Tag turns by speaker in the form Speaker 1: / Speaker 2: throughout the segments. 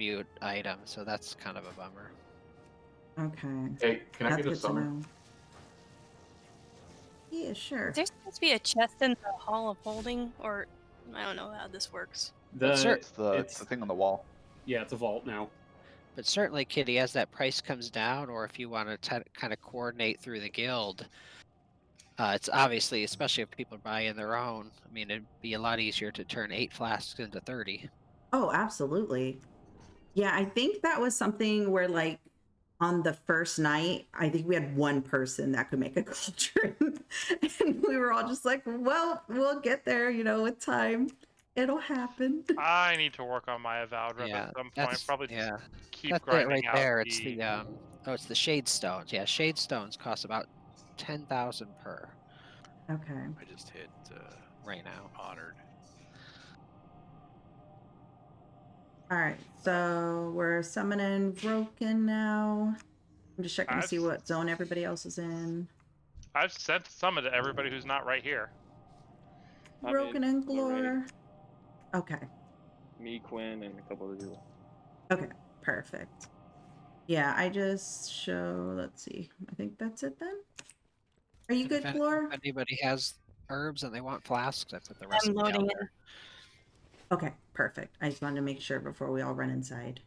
Speaker 1: mute item, so that's kind of a bummer.
Speaker 2: Okay.
Speaker 3: Hey, can I
Speaker 2: That's
Speaker 3: get a
Speaker 2: good to
Speaker 3: summon?
Speaker 2: know. Yeah, sure.
Speaker 4: Is there supposed to be a chest in the Hall of Holding, or I don't know how this works.
Speaker 5: It's the thing on the wall.
Speaker 6: Yeah, it's a vault now.
Speaker 1: But certainly, Kitty, as that price comes down, or if you want to kind of coordinate through the guild, it's obviously, especially if people are buying their own, I mean, it'd be a lot easier to turn 8 flasks into 30.
Speaker 2: Oh, absolutely. Yeah, I think that was something where, like, on the first night, I think we had one person that could make a cauldron. And we were all just like, well, we'll get there, with time. It'll happen.
Speaker 7: I need to work on my Avowed Rep
Speaker 1: Yeah,
Speaker 7: at some point.
Speaker 1: that's
Speaker 7: Probably
Speaker 1: yeah.
Speaker 7: keep
Speaker 1: That's it
Speaker 7: grinding
Speaker 1: right
Speaker 7: out
Speaker 1: there. It's the it's the shade stones. Yeah, shade stones cost about 10,000 per
Speaker 2: Okay.
Speaker 8: I just hit
Speaker 1: right now.
Speaker 8: honored.
Speaker 2: All right. So we're summoning Broken now. I'm just checking to see what zone everybody else is in.
Speaker 7: I've sent summon to everybody who's not right here.
Speaker 2: Broken and Glore. Okay.
Speaker 9: Me, Quinn, and a couple of people.
Speaker 2: Okay. Perfect. Yeah, I just show. Let's see. I think that's it then. Are you good, Glore?
Speaker 1: If anybody has herbs and they want flasks, that's what the rest
Speaker 4: I'm
Speaker 1: of the
Speaker 4: loading
Speaker 1: gal
Speaker 4: it.
Speaker 1: are.
Speaker 2: Okay, perfect. I just wanted to make sure before we all run inside.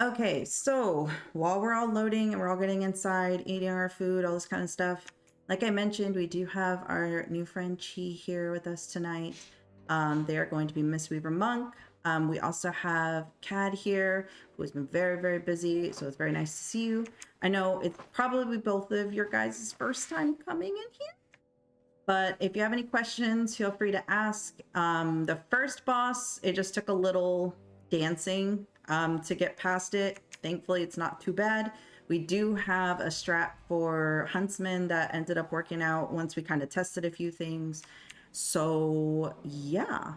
Speaker 2: Okay, so while we're all loading and we're all getting inside, eating our food, all this kind of stuff, like I mentioned, we do have our new friend Chi here with us tonight. They are going to be Miss Weaver Monk. We also have Cad here, who has been very, very busy, so it's very nice to see you. I know it's probably both of your guys' first time coming in here. But if you have any questions, feel free to ask. The first boss, it just took a little dancing to get past it. Thankfully, it's not too bad. We do have a strat for Huntsman that ended up working out once we kind of tested a few things. So, yeah.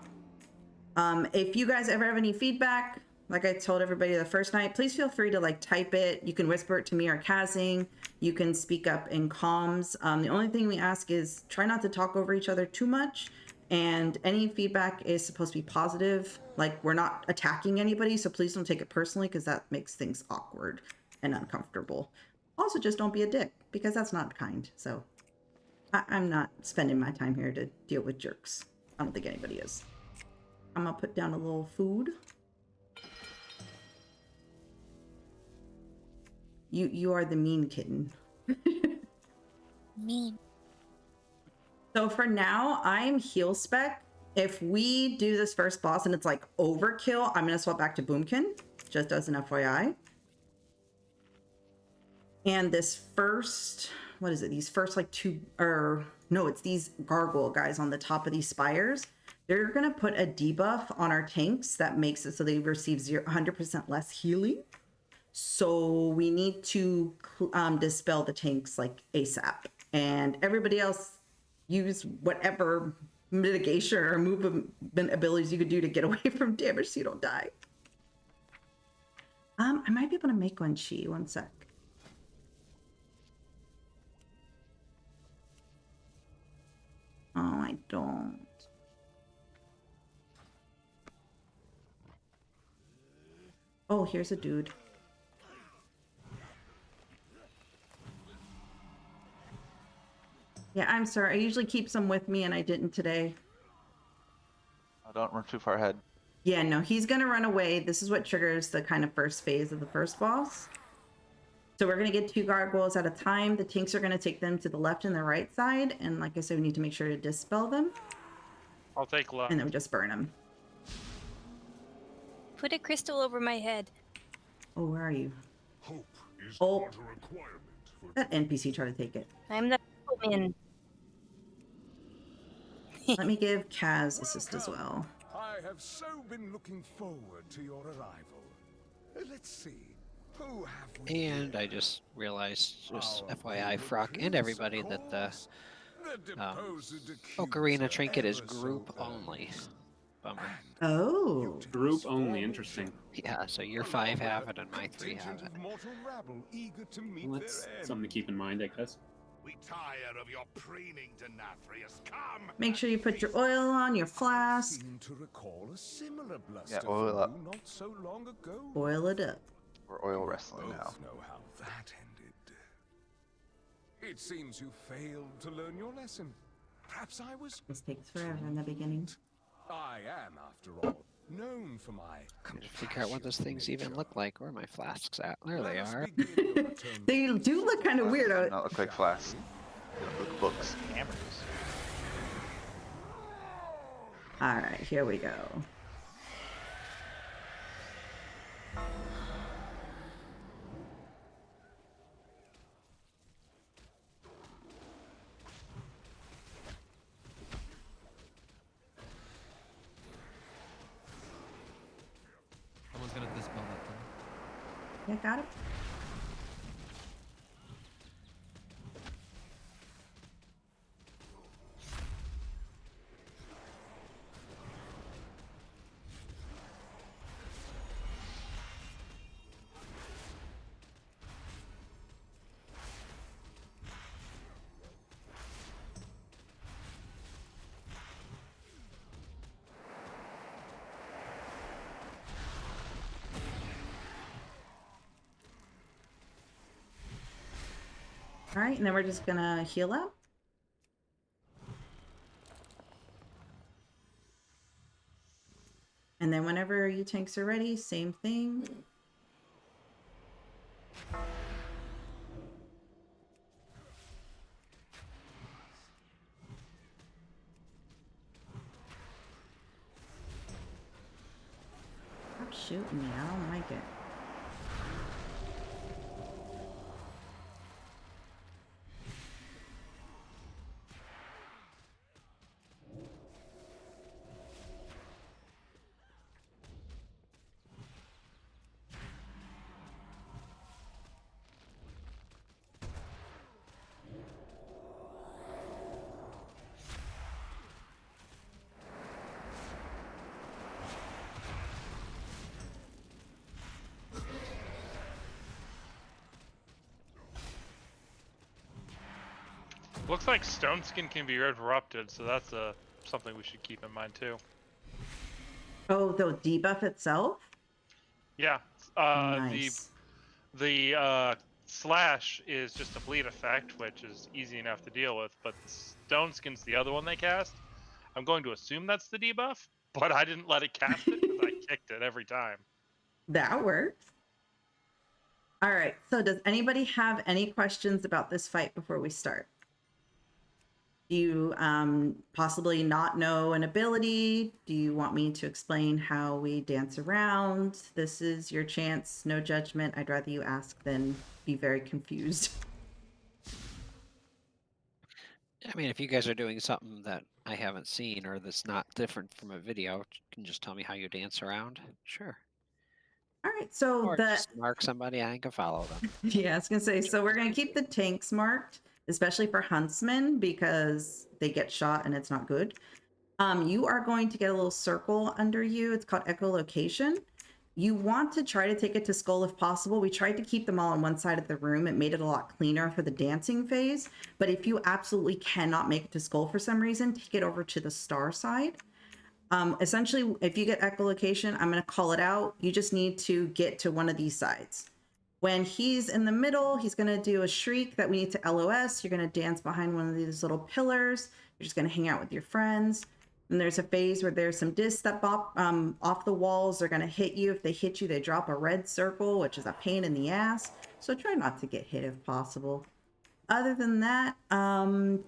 Speaker 2: If you guys ever have any feedback, like I told everybody the first night, please feel free to type it. You can whisper it to me or Kazing. You can speak up in comms. The only thing we ask is try not to talk over each other too much. And any feedback is supposed to be positive. Like, we're not attacking anybody, so please don't take it personally because that makes things awkward and uncomfortable. Also, just don't be a dick because that's not kind. So I'm not spending my time here to deal with jerks. I don't think anybody is. I'm gonna put down a little food. You are the mean kitten.
Speaker 4: Mean.
Speaker 2: So for now, I'm heal spec. If we do this first boss and it's like overkill, I'm gonna swap back to Boomkin, just as an FYI. And this first, what is it? These first it's these gargoyle guys on the top of these spires. They're gonna put a debuff on our tanks that makes it so they receive 100% less healing. So we need to dispel the tanks ASAP. And everybody else use whatever mitigation or movement abilities you could do to get away from damage so you don't die. I might be able to make one, Chi. One sec. Oh, I don't. Oh, here's a dude. Yeah, I'm sorry. I usually keep some with me and I didn't today.
Speaker 5: I don't run too far ahead.
Speaker 2: Yeah, no, he's gonna run away. This is what triggers the kind of first phase of the first boss. So we're gonna get 2 gargoyles at a time. The tanks are gonna take them to the left and the right side. And like I said, we need to make sure to dispel them.
Speaker 7: I'll take left.
Speaker 2: And then we just burn them.
Speaker 4: Put a crystal over my head.
Speaker 2: Oh, where are you?
Speaker 10: Hope is
Speaker 2: Oh,
Speaker 10: not a requirement for
Speaker 2: that NPC tried to take it.
Speaker 4: I'm the woman.
Speaker 2: Let me give Kaz assist as well.
Speaker 10: I have so been looking forward to your arrival. Let's see. Who have we
Speaker 1: And I just realized, just FYI, Frock and everybody, that the Ocarina trinket is group only. Bummer.
Speaker 2: Oh.
Speaker 6: Group only, interesting.
Speaker 1: Yeah, so your 5 have it and my 3 have it.
Speaker 6: Well, that's something to keep in mind, I guess.
Speaker 10: We tire of your preening, Denathrius. Come!
Speaker 2: Make sure you put your oil on, your
Speaker 10: I
Speaker 2: flask.
Speaker 10: seem to recall a similar bluster
Speaker 5: Yeah,
Speaker 10: from
Speaker 5: oil up.
Speaker 10: you not so long ago.
Speaker 2: Oil it up.
Speaker 5: We're oil wrestling now.
Speaker 10: Both know how that ended. It seems you failed to learn your lesson. Perhaps I was.
Speaker 2: This takes forever in the beginning.
Speaker 10: I am, after all, known for my.
Speaker 1: Need to figure out what those things even look like. Where are my flasks at? There they
Speaker 10: Let us
Speaker 1: are.
Speaker 10: begin the return
Speaker 2: They do look kind of weird.
Speaker 5: Flasks do not look like flasks. They look like books. Hammers.
Speaker 2: All right, here we go.
Speaker 3: Someone's gonna dispel that thing.
Speaker 2: Yeah, got it. All right, and then we're just gonna heal up. And then whenever you tanks are ready, same thing. Stop shooting me, I don't like it.
Speaker 7: Looks like stone skin can be interrupted, so that's something we should keep in mind too.
Speaker 2: Oh, the debuff itself?
Speaker 7: Yeah.
Speaker 2: Nice.
Speaker 7: The slash is just a bleed effect, which is easy enough to deal with, but stone skin's the other one they cast. I'm going to assume that's the debuff, but I didn't let it cast it because I kicked it every time.
Speaker 2: That works. All right, so does anybody have any questions about this fight before we start? Do you possibly not know an ability? Do you want me to explain how we dance around? This is your chance, no judgment. I'd rather you ask than be very confused.
Speaker 1: I mean, if you guys are doing something that I haven't seen or that's not different from a video, you can just tell me how you dance around. Sure.
Speaker 2: All right, so
Speaker 1: Or
Speaker 2: the
Speaker 1: just mark somebody and I can follow them.
Speaker 2: yeah, I was gonna say, so we're gonna keep the tanks marked, especially for huntsmen because they get shot and it's not good. You are going to get a little circle under you. It's called echolocation. You want to try to take it to skull if possible. We tried to keep them all on one side of the room. It made it a lot cleaner for the dancing phase. But if you absolutely cannot make it to skull for some reason, take it over to the star side. Essentially, if you get echolocation, I'm going to call it out. You just need to get to one of these sides. When he's in the middle, he's going to do a shriek that we need to LOS. You're going to dance behind one of these little pillars. You're just going to hang out with your friends. And there's a phase where there's some discs that pop off the walls. They're going to hit you. If they hit you, they drop a red circle, which is a pain in the ass. So try not to get hit if possible. Other than that,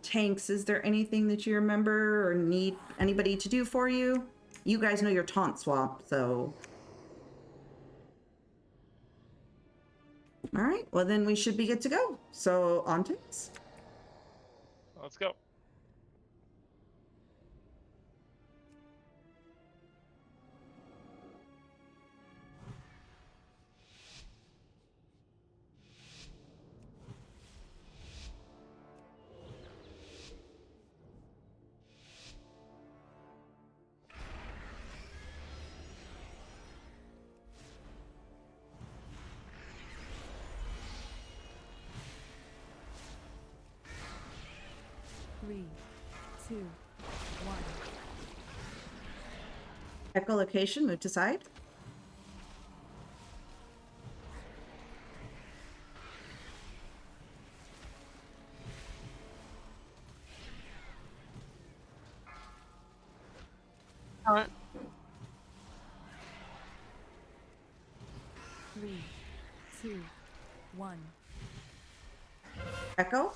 Speaker 2: tanks, is there anything that you remember or need anybody to do for you? You guys know your taunt swap, so. All right, well then we should be good to go. So on tanks.
Speaker 7: Let's go.
Speaker 8: 3, 2, 1.
Speaker 2: Echolocation, move to side.
Speaker 4: Uh,
Speaker 8: 3, 2, 1.
Speaker 2: Echo.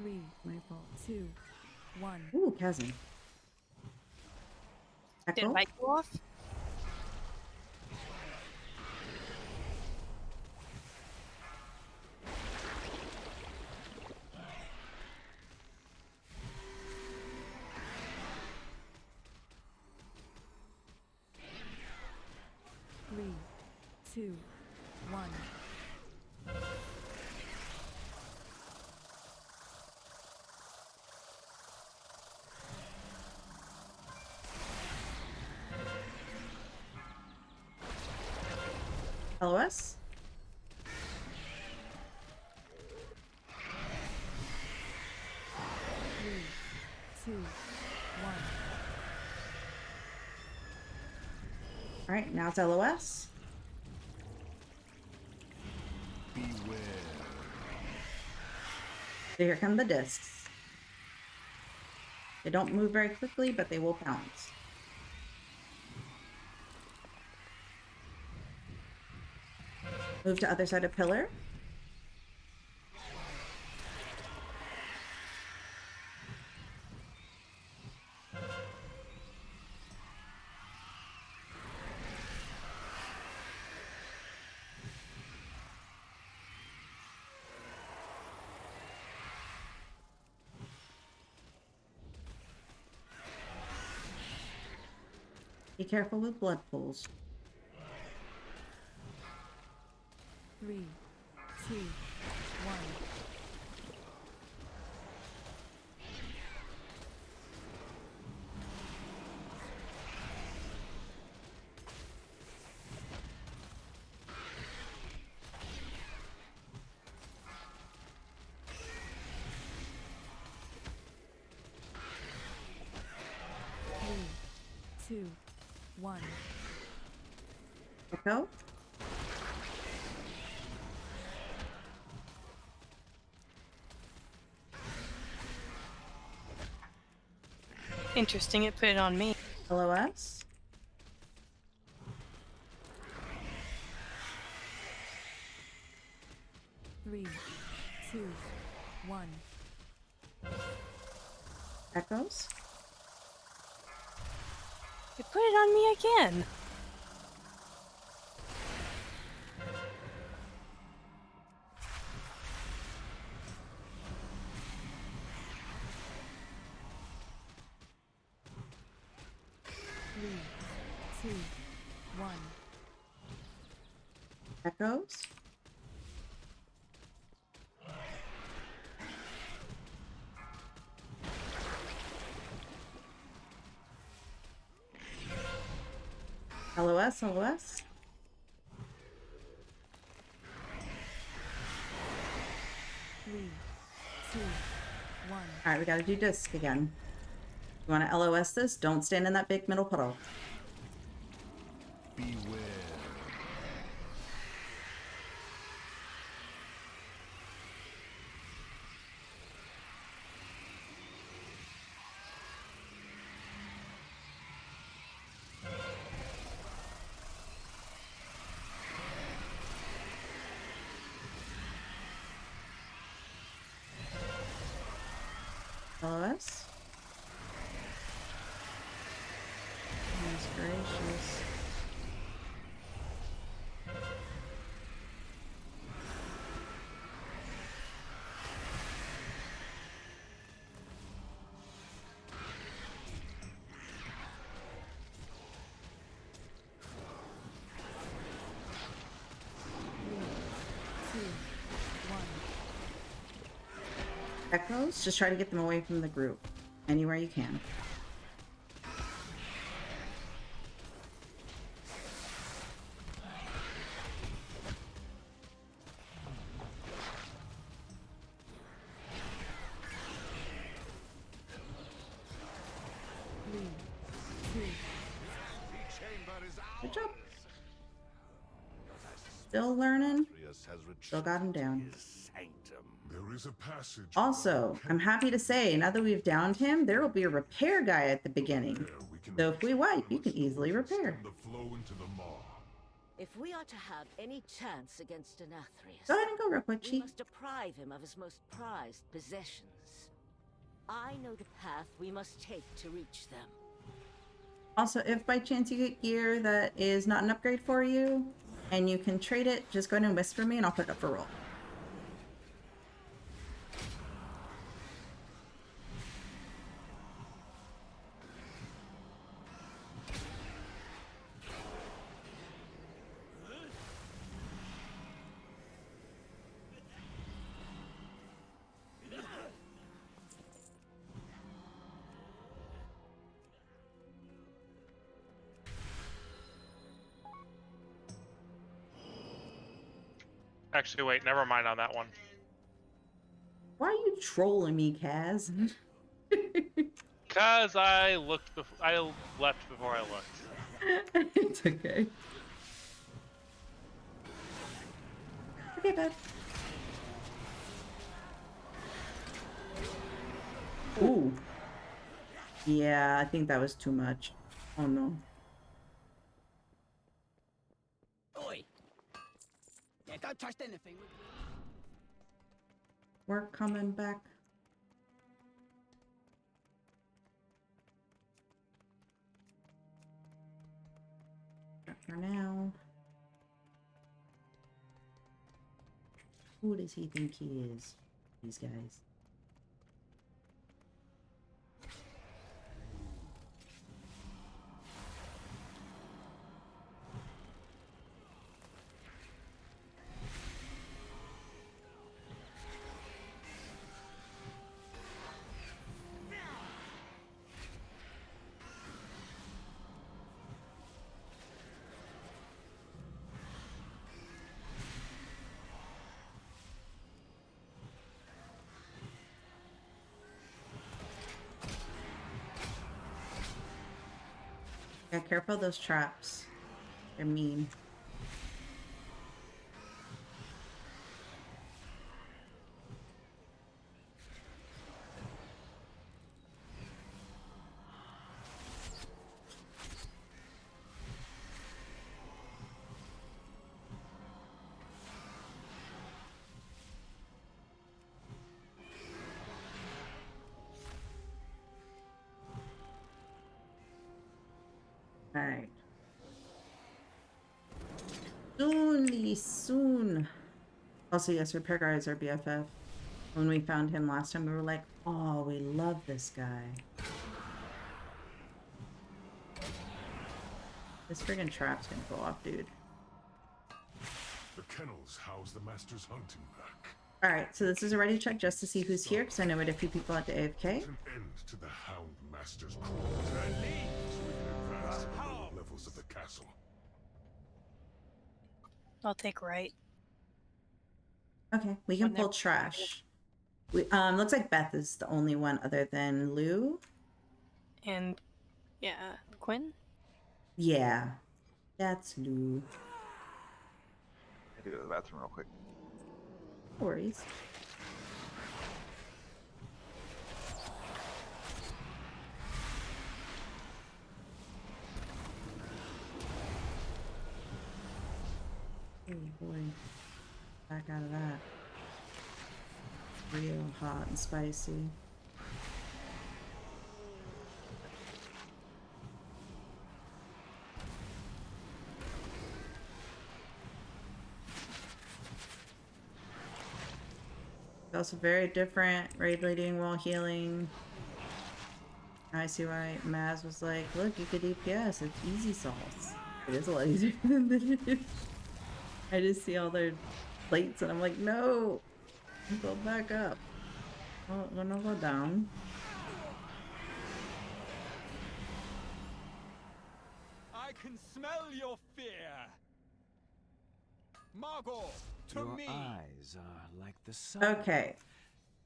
Speaker 8: Three, my fault. 2, 1.
Speaker 2: Ooh, chasm.
Speaker 4: did
Speaker 2: Echo.
Speaker 4: light go off?
Speaker 8: Three, 2, 1.
Speaker 2: LOS.
Speaker 8: 3, 2, 1.
Speaker 2: All right, now it's LOS.
Speaker 10: Beware.
Speaker 2: So here come the discs. They don't move very quickly, but they will bounce. Move to other side of pillar. Be careful with blood pools.
Speaker 8: 3, 2, 1. Three, 2, 1.
Speaker 2: Echo.
Speaker 4: Interesting, it put it on me.
Speaker 2: LOS.
Speaker 8: 3, 2, 1.
Speaker 2: Echoes.
Speaker 4: It put it on me again.
Speaker 8: Three, 2, 1.
Speaker 2: Echoes. LOS, LOS.
Speaker 8: 3, 2, 1.
Speaker 2: All right, we got to do disc again. You want to LOS this? Don't stand in that big middle puddle.
Speaker 10: Beware.
Speaker 2: LOS. Goodness gracious.
Speaker 8: Three, 2, 1.
Speaker 2: Echoes, just try to get them away from the group. Anywhere you can. Good job. Still learning. Still got him down.
Speaker 10: There is a passage.
Speaker 2: Also, I'm happy to say, now that we've downed him, there will be a repair guy at the beginning. So if we wipe, you can easily repair.
Speaker 11: If we are to have any chance against Nathria,
Speaker 2: Go ahead and go real quick,
Speaker 11: we
Speaker 2: Chief.
Speaker 11: must deprive him of his most prized possessions. I know the path we must take to reach them.
Speaker 2: Also, if by chance you get gear that is not an upgrade for you, and you can trade it, just go ahead and whisper me and I'll put it up for roll.
Speaker 7: Actually, wait, never mind on that one.
Speaker 2: Why are you trolling me, Kaz?
Speaker 7: Cause I looked. I left before I looked.
Speaker 2: It's okay. Okay, bud. Ooh. Yeah, I think that was too much. Oh no.
Speaker 12: Oi. Yeah, don't trust anything.
Speaker 2: We're coming back. Not for now. Who does he think he is? These guys. Yeah, careful of those traps. They're mean. Alright. Soon. Also, yes, repair guy is our BFF. When we found him last time, we were like, oh, we love this guy. This friggin' trap's gonna go off, dude.
Speaker 10: The kennels house the master's hunting pack.
Speaker 2: Alright, so this is a ready check just to see who's here, because I know we had a few people at the AFK.
Speaker 10: An end to the hound master's crawl. That leads we can advance to the lower levels of the castle.
Speaker 4: I'll take right.
Speaker 2: Okay, we can pull trash. We looks like Beth is the only one other than Lou.
Speaker 4: And yeah, Quinn?
Speaker 2: Yeah. That's Lou.
Speaker 5: I had to go to the bathroom real quick.
Speaker 2: No worries. Oh boy. Back out of that. Real hot and spicy. Also very different. Raid leading while healing. I see why Maz was like, look, you could DPS. It's easy sauce. It is a lot easier than this. I just see all their plates and I'm like, no! Go back up. Oh, gonna go down.
Speaker 10: I can smell your fear. Margot, to
Speaker 13: Your
Speaker 10: me.
Speaker 13: eyes are like the sun.
Speaker 2: Okay.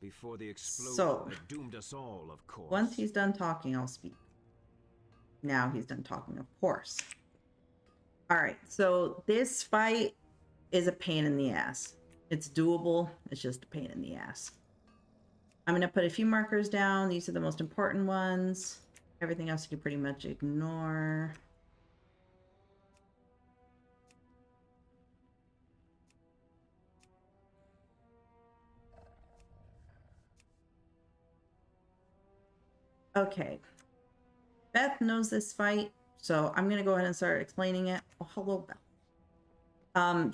Speaker 13: Before the explosion
Speaker 2: So,
Speaker 13: that doomed us all, of course.
Speaker 2: once he's done talking, I'll speak. Now he's done talking, of course. All right, so this fight is a pain in the ass. It's doable. It's just a pain in the ass. I'm going to put a few markers down. These are the most important ones. Everything else you can pretty much ignore. Okay. Beth knows this fight, so I'm going to go ahead and start explaining it. Oh, hello, Beth.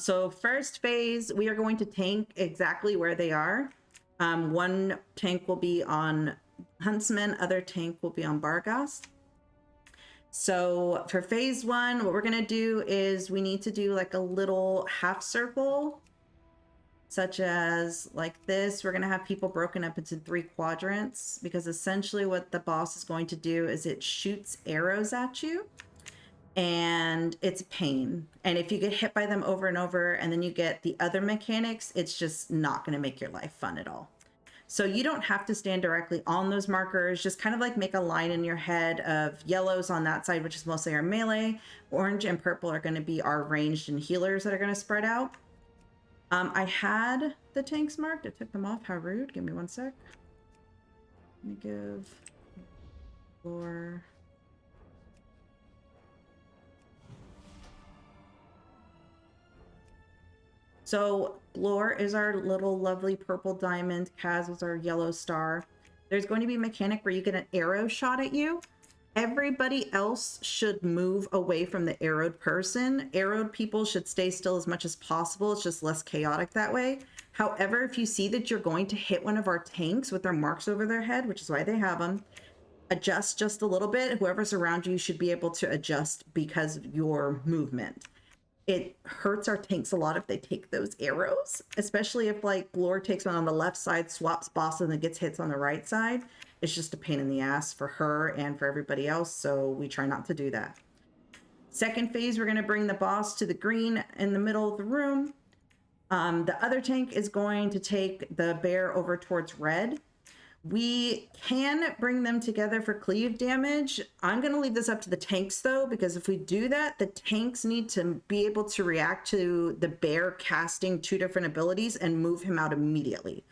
Speaker 2: So first phase, we are going to tank exactly where they are. One tank will be on Huntsman, other tank will be on Barghast. So for phase one, what we're gonna do is we need to do like a little half circle, such as like this. We're gonna have people broken up into 3 quadrants, because essentially what the boss is going to do is it shoots arrows at you. And it's a pain. And if you get hit by them over and over and then you get the other mechanics, it's just not going to make your life fun at all. So you don't have to stand directly on those markers. Just kind of like make a line in your head of yellows on that side, which is mostly our melee. Orange and purple are going to be our ranged and healers that are going to spread out. I had the tanks marked. I took them off. How rude. Give me one sec. Let me give for... So Glor is our little lovely purple diamond. Kaz was our yellow star. There's going to be a mechanic where you get an arrow shot at you. Everybody else should move away from the arrowed person. Arrowed people should stay still as much as possible. It's just less chaotic that way. However, if you see that you're going to hit one of our tanks with their marks over their head, which is why they have them, adjust just a little bit. Whoever's around you should be able to adjust because of your movement. It hurts our tanks a lot if they take those arrows, especially if like Glor takes one on the left side, swaps bosses, and gets hits on the right side. It's just a pain in the ass for her and for everybody else, so we try not to do that. Second phase, we're going to bring the boss to the green in the middle of the room. The other tank is going to take the bear over towards red. We can bring them together for cleave damage. I'm going to leave this up to the tanks though, because if we do that, the tanks need to be able to react to the bear casting 2 different abilities and move him out immediately.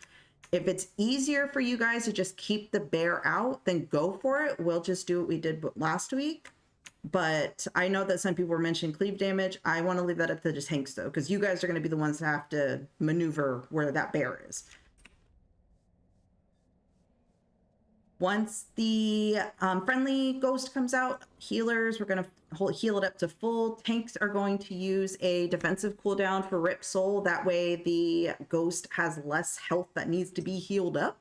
Speaker 2: If it's easier for you guys to just keep the bear out, then go for it. We'll just do what we did last week. But I know that some people were mentioning cleave damage. I want to leave that up to the tanks though, because you guys are going to be the ones that have to maneuver where that bear is. Once the friendly ghost comes out, healers, we're going to heal it up to full. Tanks are going to use a defensive cooldown for Rip Soul. That way the ghost has less health that needs to be healed up.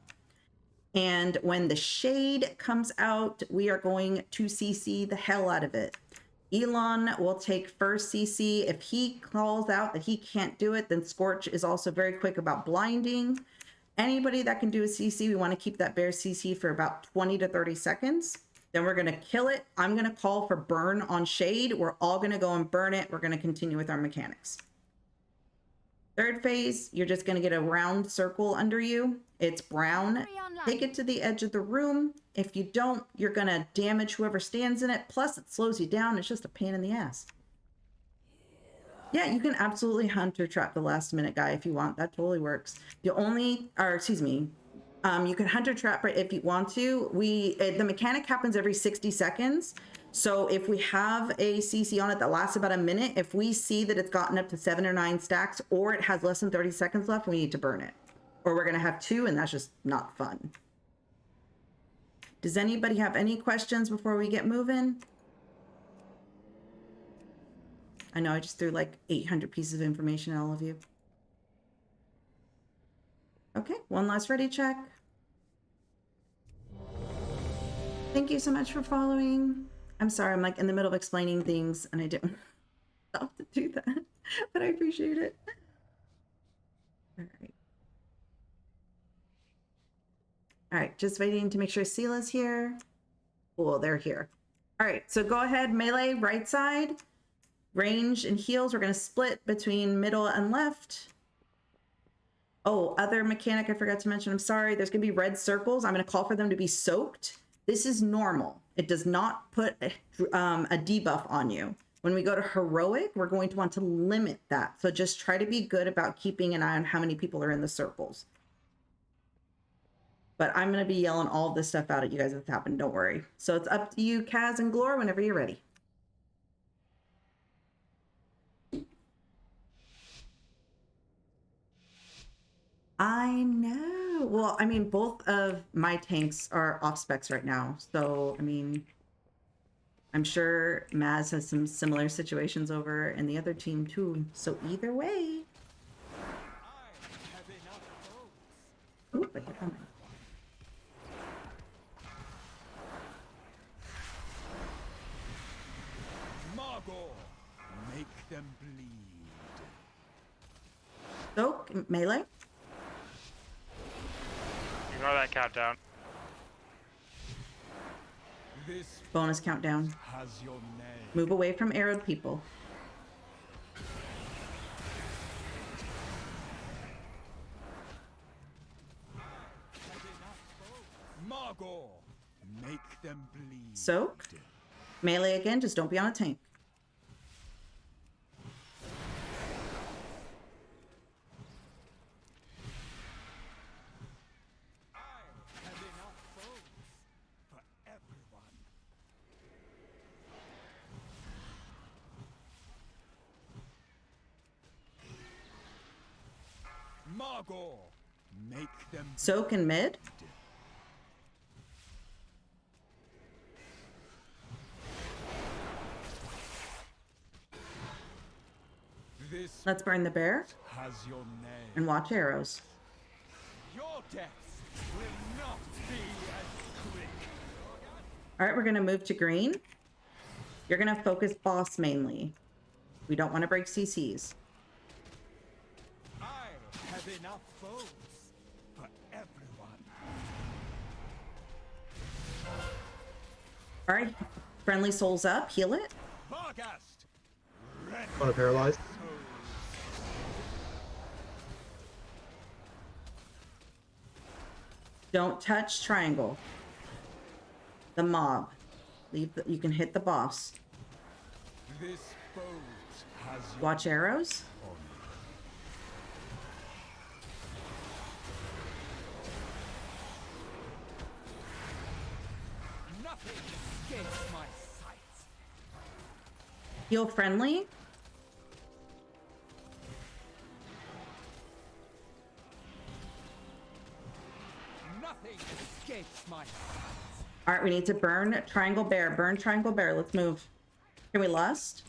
Speaker 2: And when the shade comes out, we are going to CC the hell out of it. Elon will take first CC. If he calls out that he can't do it, then Scorch is also very quick about blinding. Anybody that can do a CC, we want to keep that bear CC for about 20 to 30 seconds. Then we're going to kill it. I'm going to call for burn on shade. We're all going to go and burn it. We're going to continue with our mechanics. Third phase, you're just going to get a round circle under you. It's brown. Take it to the edge of the room. If you don't, you're going to damage whoever stands in it. Plus, it slows you down. It's just a pain in the ass. Yeah, you can absolutely hunter trap the last minute guy if you want. That totally works. You can hunter trap it if you want to. The mechanic happens every 60 seconds. So if we have a CC on it that lasts about a minute, if we see that it's gotten up to 7 or 9 stacks or it has less than 30 seconds left, we need to burn it. Or we're going to have 2 and that's just not fun. Does anybody have any questions before we get moving? I know I just threw like 800 pieces of information at all of you. Okay, one last ready check. Thank you so much for following. I'm sorry, I'm like in the middle of explaining things and I didn't stop to do that, but I appreciate it. All right. All right, just waiting to make sure Sela's here. Cool, they're here. All right, so go ahead, melee, right side. Range and heals, we're gonna split between middle and left. Oh, other mechanic I forgot to mention, I'm sorry. There's gonna be red circles. I'm gonna call for them to be soaked. This is normal. It does not put a debuff on you. When we go to heroic, we're going to want to limit that. So just try to be good about keeping an eye on how many people are in the circles. But I'm gonna be yelling all of this stuff out at you guys if it's happened, don't worry. So it's up to you, Kaz and Glor, whenever you're ready. I know. Well, I mean, both of my tanks are off specs right now. So, I mean, I'm sure Maz has some similar situations over in the other team too. So either way. Ooh, but they're coming.
Speaker 10: Margot, make them bleed.
Speaker 2: Soak, melee.
Speaker 7: Ignore that countdown.
Speaker 10: This
Speaker 2: Bonus countdown.
Speaker 10: has your name.
Speaker 2: Move away from arrowed people.
Speaker 10: Margot, make them bleed.
Speaker 2: Soak. Melee again, just don't be on a tank.
Speaker 10: Margot, make them
Speaker 2: Soak in mid.
Speaker 10: This
Speaker 2: Let's burn the bear
Speaker 10: has your name.
Speaker 2: and watch arrows.
Speaker 10: Your deaths will not be as quick.
Speaker 2: All right, we're gonna move to green. You're gonna focus boss mainly. We don't want to break CCs.
Speaker 10: I have enough foes for everyone.
Speaker 2: All right, friendly souls up, heal it.
Speaker 10: Vargast,
Speaker 14: Want to paralyze?
Speaker 2: Don't touch triangle. The mob. Leave the, you can hit the boss.
Speaker 10: this boat has your
Speaker 2: Watch arrows.
Speaker 10: nothing escapes my sight.
Speaker 2: Heal friendly.
Speaker 10: Nothing escapes my sight.
Speaker 2: All right, we need to burn triangle bear. Burn triangle bear. Let's move. Can we lust?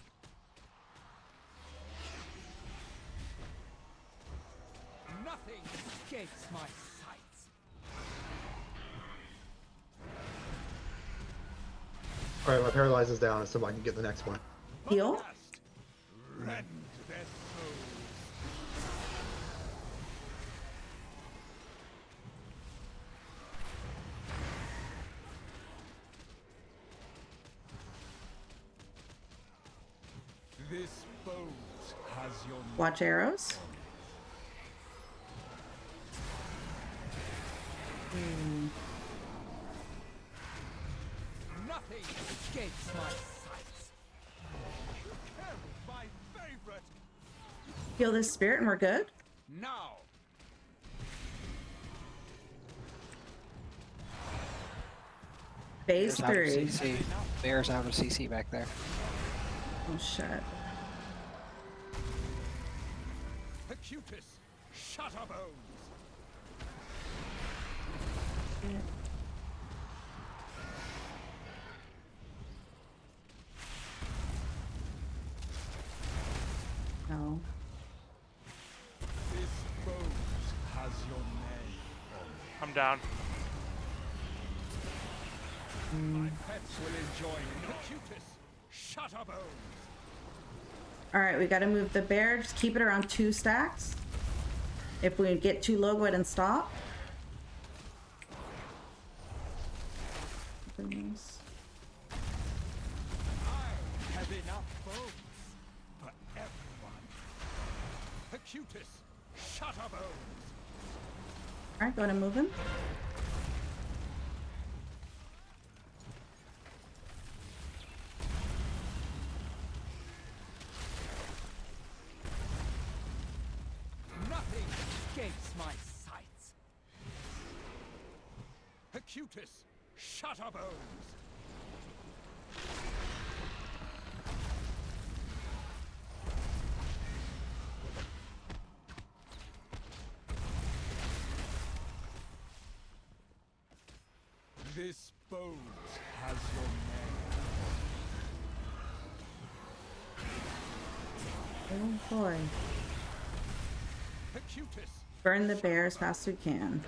Speaker 10: Nothing escapes my sight.
Speaker 14: All right, my paralyze is down, so I can get the next one.
Speaker 2: Heal.
Speaker 10: Rend their souls. This boat has your
Speaker 2: Watch arrows.
Speaker 10: Nothing escapes my sight. My favorite.
Speaker 2: Heal this spirit and we're good.
Speaker 10: Now.
Speaker 2: Phase
Speaker 1: Bear's out of
Speaker 2: 3.
Speaker 1: CC. Bear's out of CC back there.
Speaker 2: Oh shit.
Speaker 10: Acutus, Shutterbones.
Speaker 2: No.
Speaker 10: This boat has your name.
Speaker 7: I'm down.
Speaker 10: My pets will enjoy Acutus, Shutterbones.
Speaker 2: All right, we got to move the bear. Just keep it around 2 stacks. If we get too low, go ahead and stop. goodness.
Speaker 10: I have enough bones for everyone. Acutus, shut up, bones.
Speaker 2: Alright, go ahead and move him.
Speaker 10: Nothing escapes my sights. Acutus, shut up, bones. This boat has your name.
Speaker 2: Oh boy.
Speaker 10: Acutus,
Speaker 2: Burn the bear as fast as we can.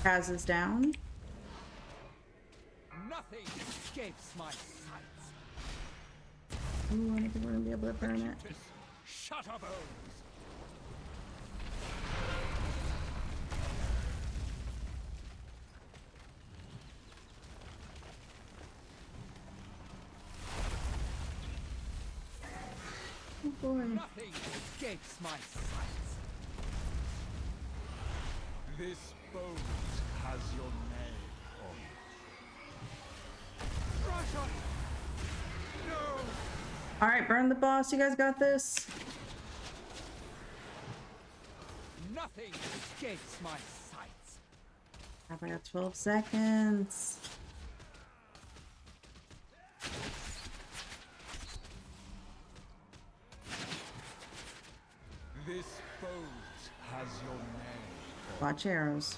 Speaker 2: Kaz is down.
Speaker 10: nothing escapes my sights.
Speaker 2: Ooh, I don't think we're gonna be able to burn it.
Speaker 10: Acutus, shut up, bones.
Speaker 2: Oh boy.
Speaker 10: Nothing escapes my sights. This boat has your name on it. Russia! No!
Speaker 2: Alright, burn the boss. You guys got this.
Speaker 10: Nothing escapes my sights.
Speaker 2: I got 12 seconds.
Speaker 10: This boat has your name.
Speaker 2: Watch arrows.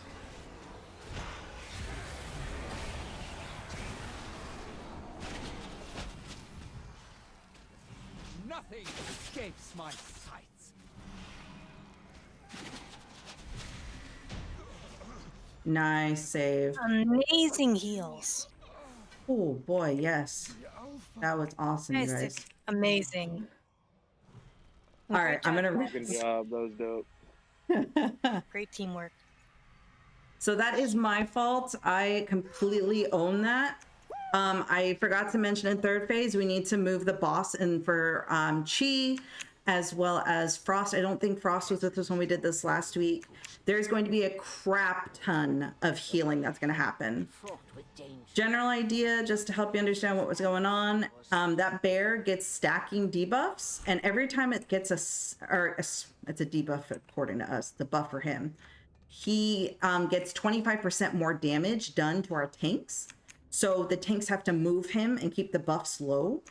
Speaker 10: Nothing escapes my sights.
Speaker 2: Nice save.
Speaker 4: Amazing heals.
Speaker 2: Oh boy, yes. That was awesome, you
Speaker 4: Guys
Speaker 2: guys.
Speaker 4: did amazing.
Speaker 2: Alright, I'm gonna
Speaker 9: Good job. That was dope.
Speaker 4: Great teamwork.
Speaker 2: So that is my fault. I completely own that. I forgot to mention in third phase, we need to move the boss in for Chi as well as Frost. I don't think Frost was with us when we did this last week. There's going to be a crap ton of healing that's going to happen. General idea, just to help you understand what was going on, that bear gets stacking debuffs, and every time it gets it's a debuff according to us, the buff for him, he gets 25% more damage done to our tanks. So the tanks have to move him and keep the buffs low.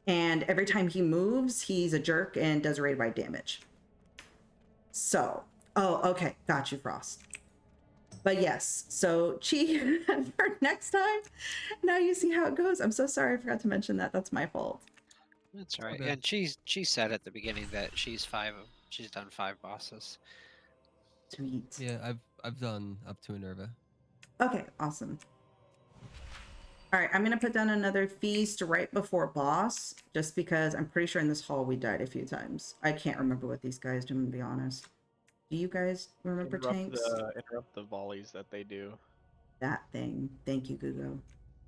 Speaker 2: And every time he moves, he's a jerk and does raid wide damage. So, oh, okay. Got you, Frost. But yes, so Chi, for next time, now you see how it goes. I'm so sorry I forgot to mention that. That's my fault.
Speaker 1: That's all right.
Speaker 3: Okay.
Speaker 1: And she said at the beginning that she's done 5 bosses.
Speaker 2: Sweet.
Speaker 3: Yeah, I've done up to Minerva.
Speaker 2: Okay, awesome. All right, I'm going to put down another feast right before boss, just because I'm pretty sure in this hall we died a few times. I can't remember what these guys do, I'm going to be honest. Do you guys remember tanks?
Speaker 15: Interrupt the volleys that they do.
Speaker 2: That thing. Thank you, Gugo.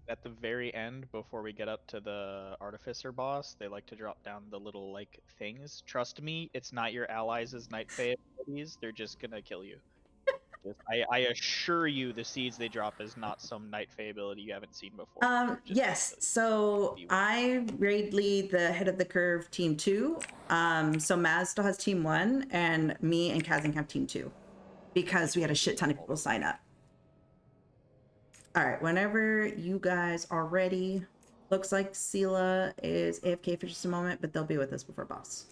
Speaker 15: At the very end, before we get up to the Artificer boss, they like to drop down the little, like, things. Trust me, it's not your allies' Night Fae abilities. They're just gonna kill you. I assure you the seeds they drop is not some Night Fae ability you haven't seen before.
Speaker 2: Yes, so I raid lead the head of the curve team 2. So Maz still has team 1, and me and Kazing have team 2, because we had a shit ton of people sign up. All right, whenever you guys are ready. Looks like Sela is AFK for just a moment, but they'll be with us before boss.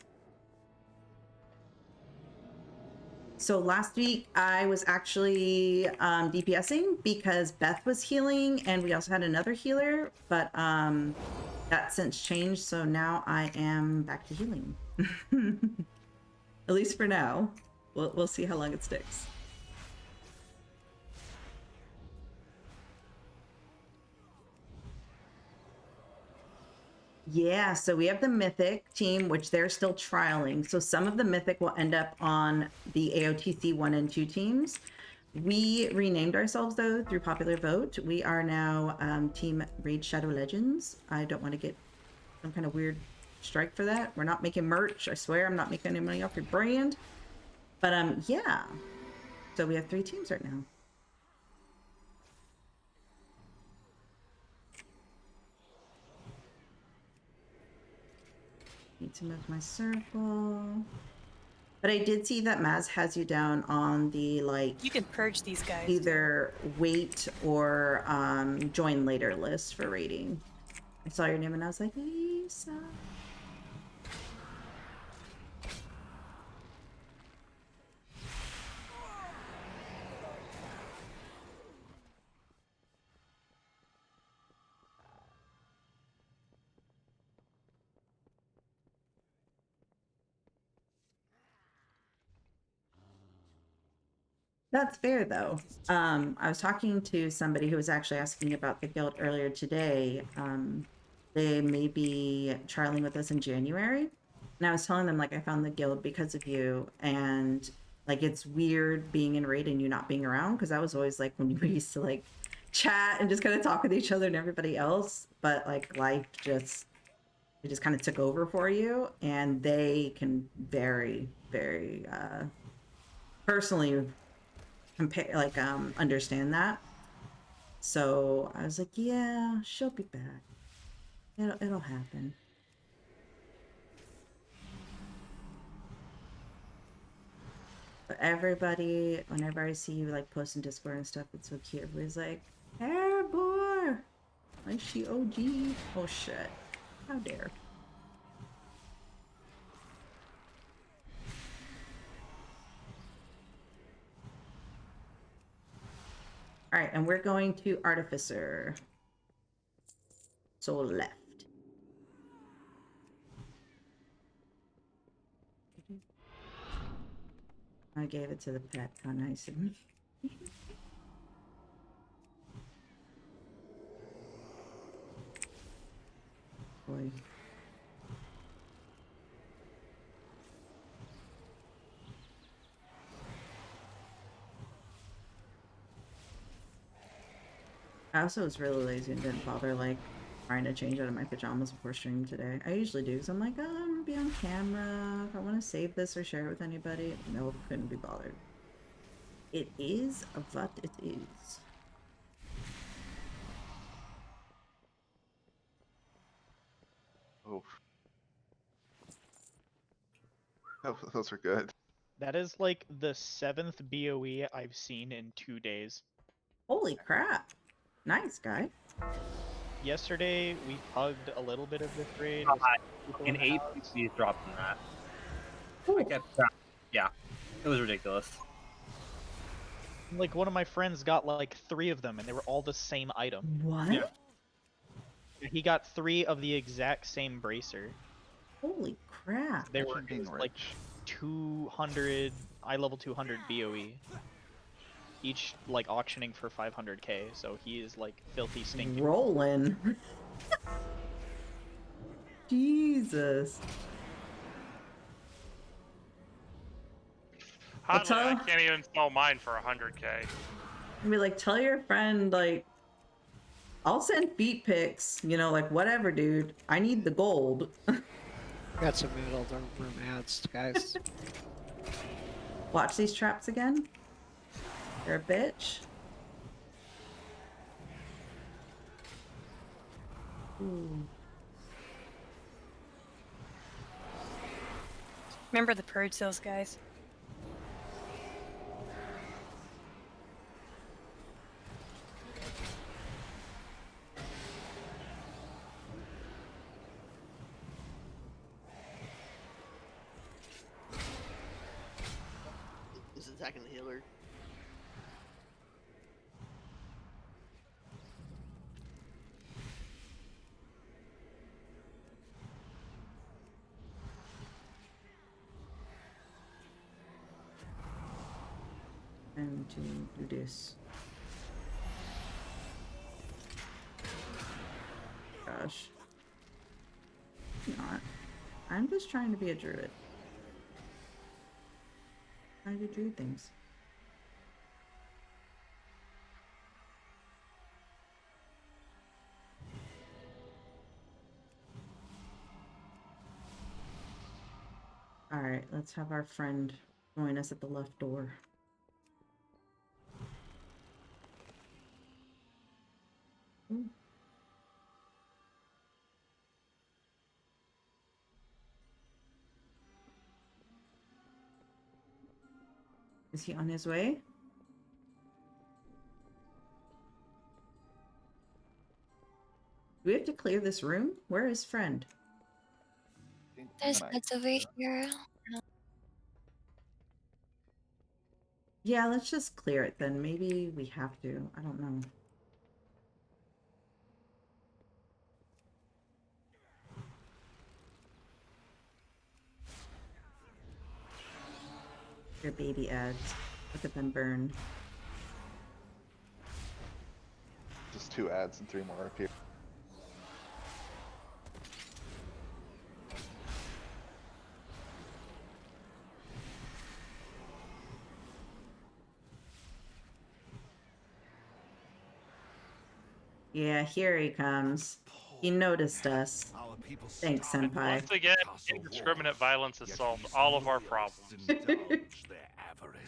Speaker 2: So last week I was actually DPSing because Beth was healing, and we also had another healer, but that's since changed, so now I am back to healing. At least for now. We'll see how long it sticks. Yeah, so we have the Mythic team, which they're still trialing. So some of the Mythic will end up on the AOTC 1 and 2 teams. We renamed ourselves, though, through popular vote. We are now Team Raid Shadow Legends. I don't want to get some kind of weird strike for that. We're not making merch. I swear I'm not making any money off your brand. But yeah. So we have 3 teams right now. Need to move my circle. But I did see that Maz has you down on the, like...
Speaker 4: You can purge these guys.
Speaker 2: Either wait or join later list for raiding. I saw your name and I was like, Lisa. That's fair, though. I was talking to somebody who was actually asking about the guild earlier today. They may be trialing with us in January. And I was telling them, like, I found the guild because of you. And, like, it's weird being in raid and you not being around. Because I was always, like, when we used to, like, chat and just kind of talk with each other and everybody else. But, like, life just... It just kind of took over for you. And they can very, very personally... compare, like, understand that. So I was like, yeah, she'll be back. It'll happen. But everybody, whenever I see you like posting Discord and stuff, it's so cute. Everybody's like, hey boy, is she OG? Oh shit. How dare. All right, and we're going to Artificer. So left. I gave it to the pet. How nice of me. Boy. I also was really lazy and didn't bother, like, trying to change out of my pajamas before stream today. I usually do, because I'm like, oh, I'm gonna be on camera. If I want to save this or share it with anybody. Nope, couldn't be bothered. It is what it is.
Speaker 5: Oh. Those are good.
Speaker 15: That is like the 7th BOE I've seen in 2 days.
Speaker 2: Holy crap. Nice, guy.
Speaker 15: Yesterday, we hugged a little bit of this raid.
Speaker 16: In 8 PCs dropped in that.
Speaker 2: Ooh.
Speaker 16: I kept yeah, it was ridiculous.
Speaker 15: Like, one of my friends got like 3 of them, and they were all the same item.
Speaker 2: What?
Speaker 16: Yeah.
Speaker 15: He got 3 of the exact same bracer.
Speaker 2: Holy crap.
Speaker 15: They were like 200, eye level 200 BOE. Each like auctioning for 500k, so he is like filthy stinking.
Speaker 2: Rolling. Jesus.
Speaker 7: Oddly, I can't even sell mine for 100k.
Speaker 2: I mean, like, tell your friend, like, I'll send feet pics, you know, like, whatever, dude. I need the gold.
Speaker 1: Got some middle room ads, guys.
Speaker 2: Watch these traps again. You're a bitch. Ooh.
Speaker 4: Remember to purge those guys.
Speaker 17: Is attacking the healer.
Speaker 2: And to do this. Gosh. not. I'm just trying to be a druid. Trying to do druid things. Alright, let's have our friend join us at the left door. Ooh. Is he on his way? Do we have to clear this room? Where is friend?
Speaker 17: There's beds over here.
Speaker 2: Yeah, let's just clear it then. Maybe we have to. I don't know. Your baby ads. Look at them burn.
Speaker 5: Just 2 ads and 3 more up here.
Speaker 2: Yeah, here he comes. He noticed us. Thanks, Senpai.
Speaker 7: Once again, indiscriminate violence has solved all of our problems.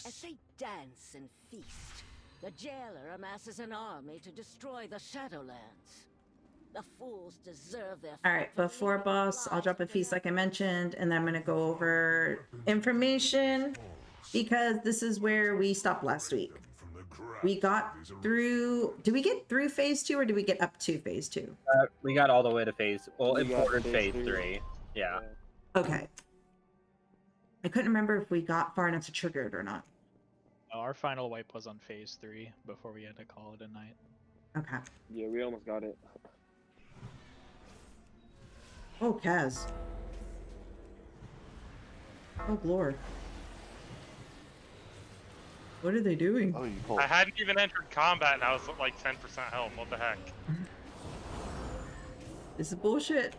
Speaker 11: As they dance and feast, the jailer amasses an army to destroy the Shadowlands. The fools deserve their
Speaker 2: Alright, before boss, I'll drop a feast like I mentioned, and then I'm gonna go over information because this is where we stopped last week. We got through. Did we get through phase 2 or did we get up to phase 2?
Speaker 16: We got all the way to phase. Well,
Speaker 9: We got
Speaker 16: important phase
Speaker 9: phase
Speaker 16: 3. Yeah.
Speaker 2: Okay. I couldn't remember if we got far enough to trigger it or not.
Speaker 15: Our final wipe was on phase 3 before we had to call it a night.
Speaker 2: Okay.
Speaker 9: Yeah, we almost got it.
Speaker 2: Oh, Kaz. Oh, Glor. What are they doing?
Speaker 5: Oh, you pulled.
Speaker 7: I hadn't even entered combat and I was like 10% health. What the heck?
Speaker 2: This is bullshit.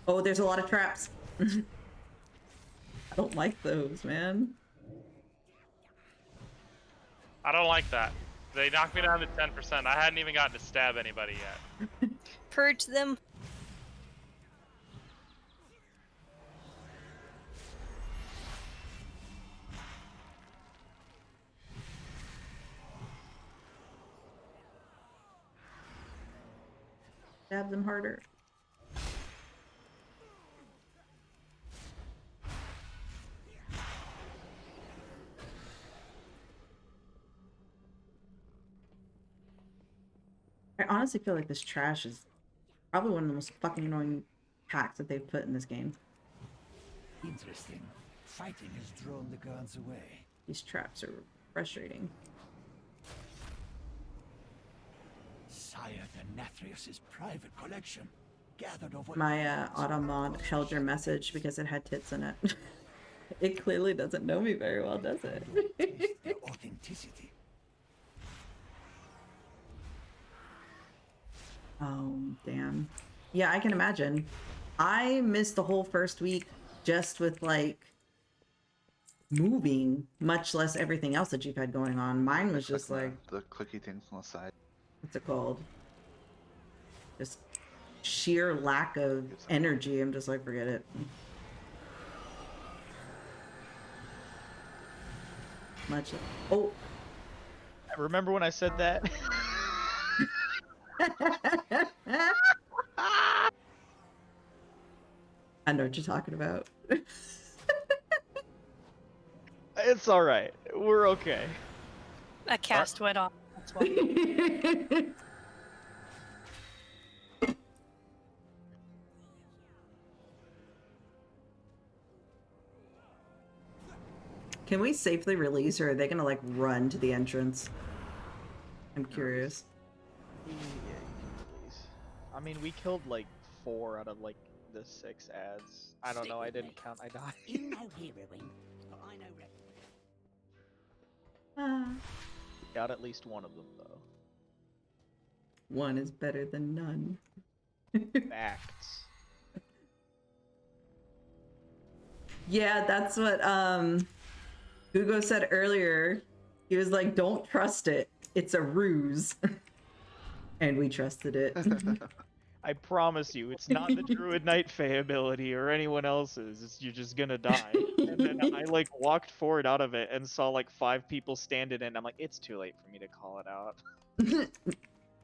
Speaker 2: Oh, there's a lot of traps. I don't like those, man.
Speaker 7: I don't like that. They knocked me down to 10%. I hadn't even gotten to stab anybody yet.
Speaker 4: Purge them.
Speaker 2: Stab them harder. I honestly feel like this trash is probably one of the most fucking annoying packs that they've put in this game.
Speaker 12: Interesting. Fighting has drawn the guards away.
Speaker 2: These traps are frustrating.
Speaker 12: Sire Nathrius' private collection, gathered over.
Speaker 2: My auto mod held your message because it had tits in it. It clearly doesn't know me very well, does it?
Speaker 12: Their authenticity.
Speaker 2: Oh, damn. Yeah, I can imagine. I missed the whole first week just with, like, moving, much less everything else that you've had going on. Mine was just like...
Speaker 5: The clicky things on the side.
Speaker 2: What's it called? Just sheer lack of energy. I'm just like, forget it. Much... Oh!
Speaker 15: Remember when I said that?
Speaker 2: I know what you're talking about.
Speaker 15: It's alright. We're okay.
Speaker 4: A cast went off. That's why.
Speaker 2: Can we safely release, or are they gonna like run to the entrance? I'm curious.
Speaker 15: Yeah, you can release. I mean, we killed like 4 out of like the 6 ads. I don't know. I didn't count. I died.
Speaker 12: You know heroine, but I know
Speaker 15: Got at least one of them though.
Speaker 2: One is better than none.
Speaker 15: Facts.
Speaker 2: Yeah, that's what Hugo said earlier. He was like, don't trust it. It's a ruse. And we trusted it.
Speaker 15: I promise you, it's not the Druid Knight Fae ability or anyone else's. It's you're just gonna die. And then I like walked forward out of it and saw like 5 people stand in it, and I'm like, it's too late for me to call it out.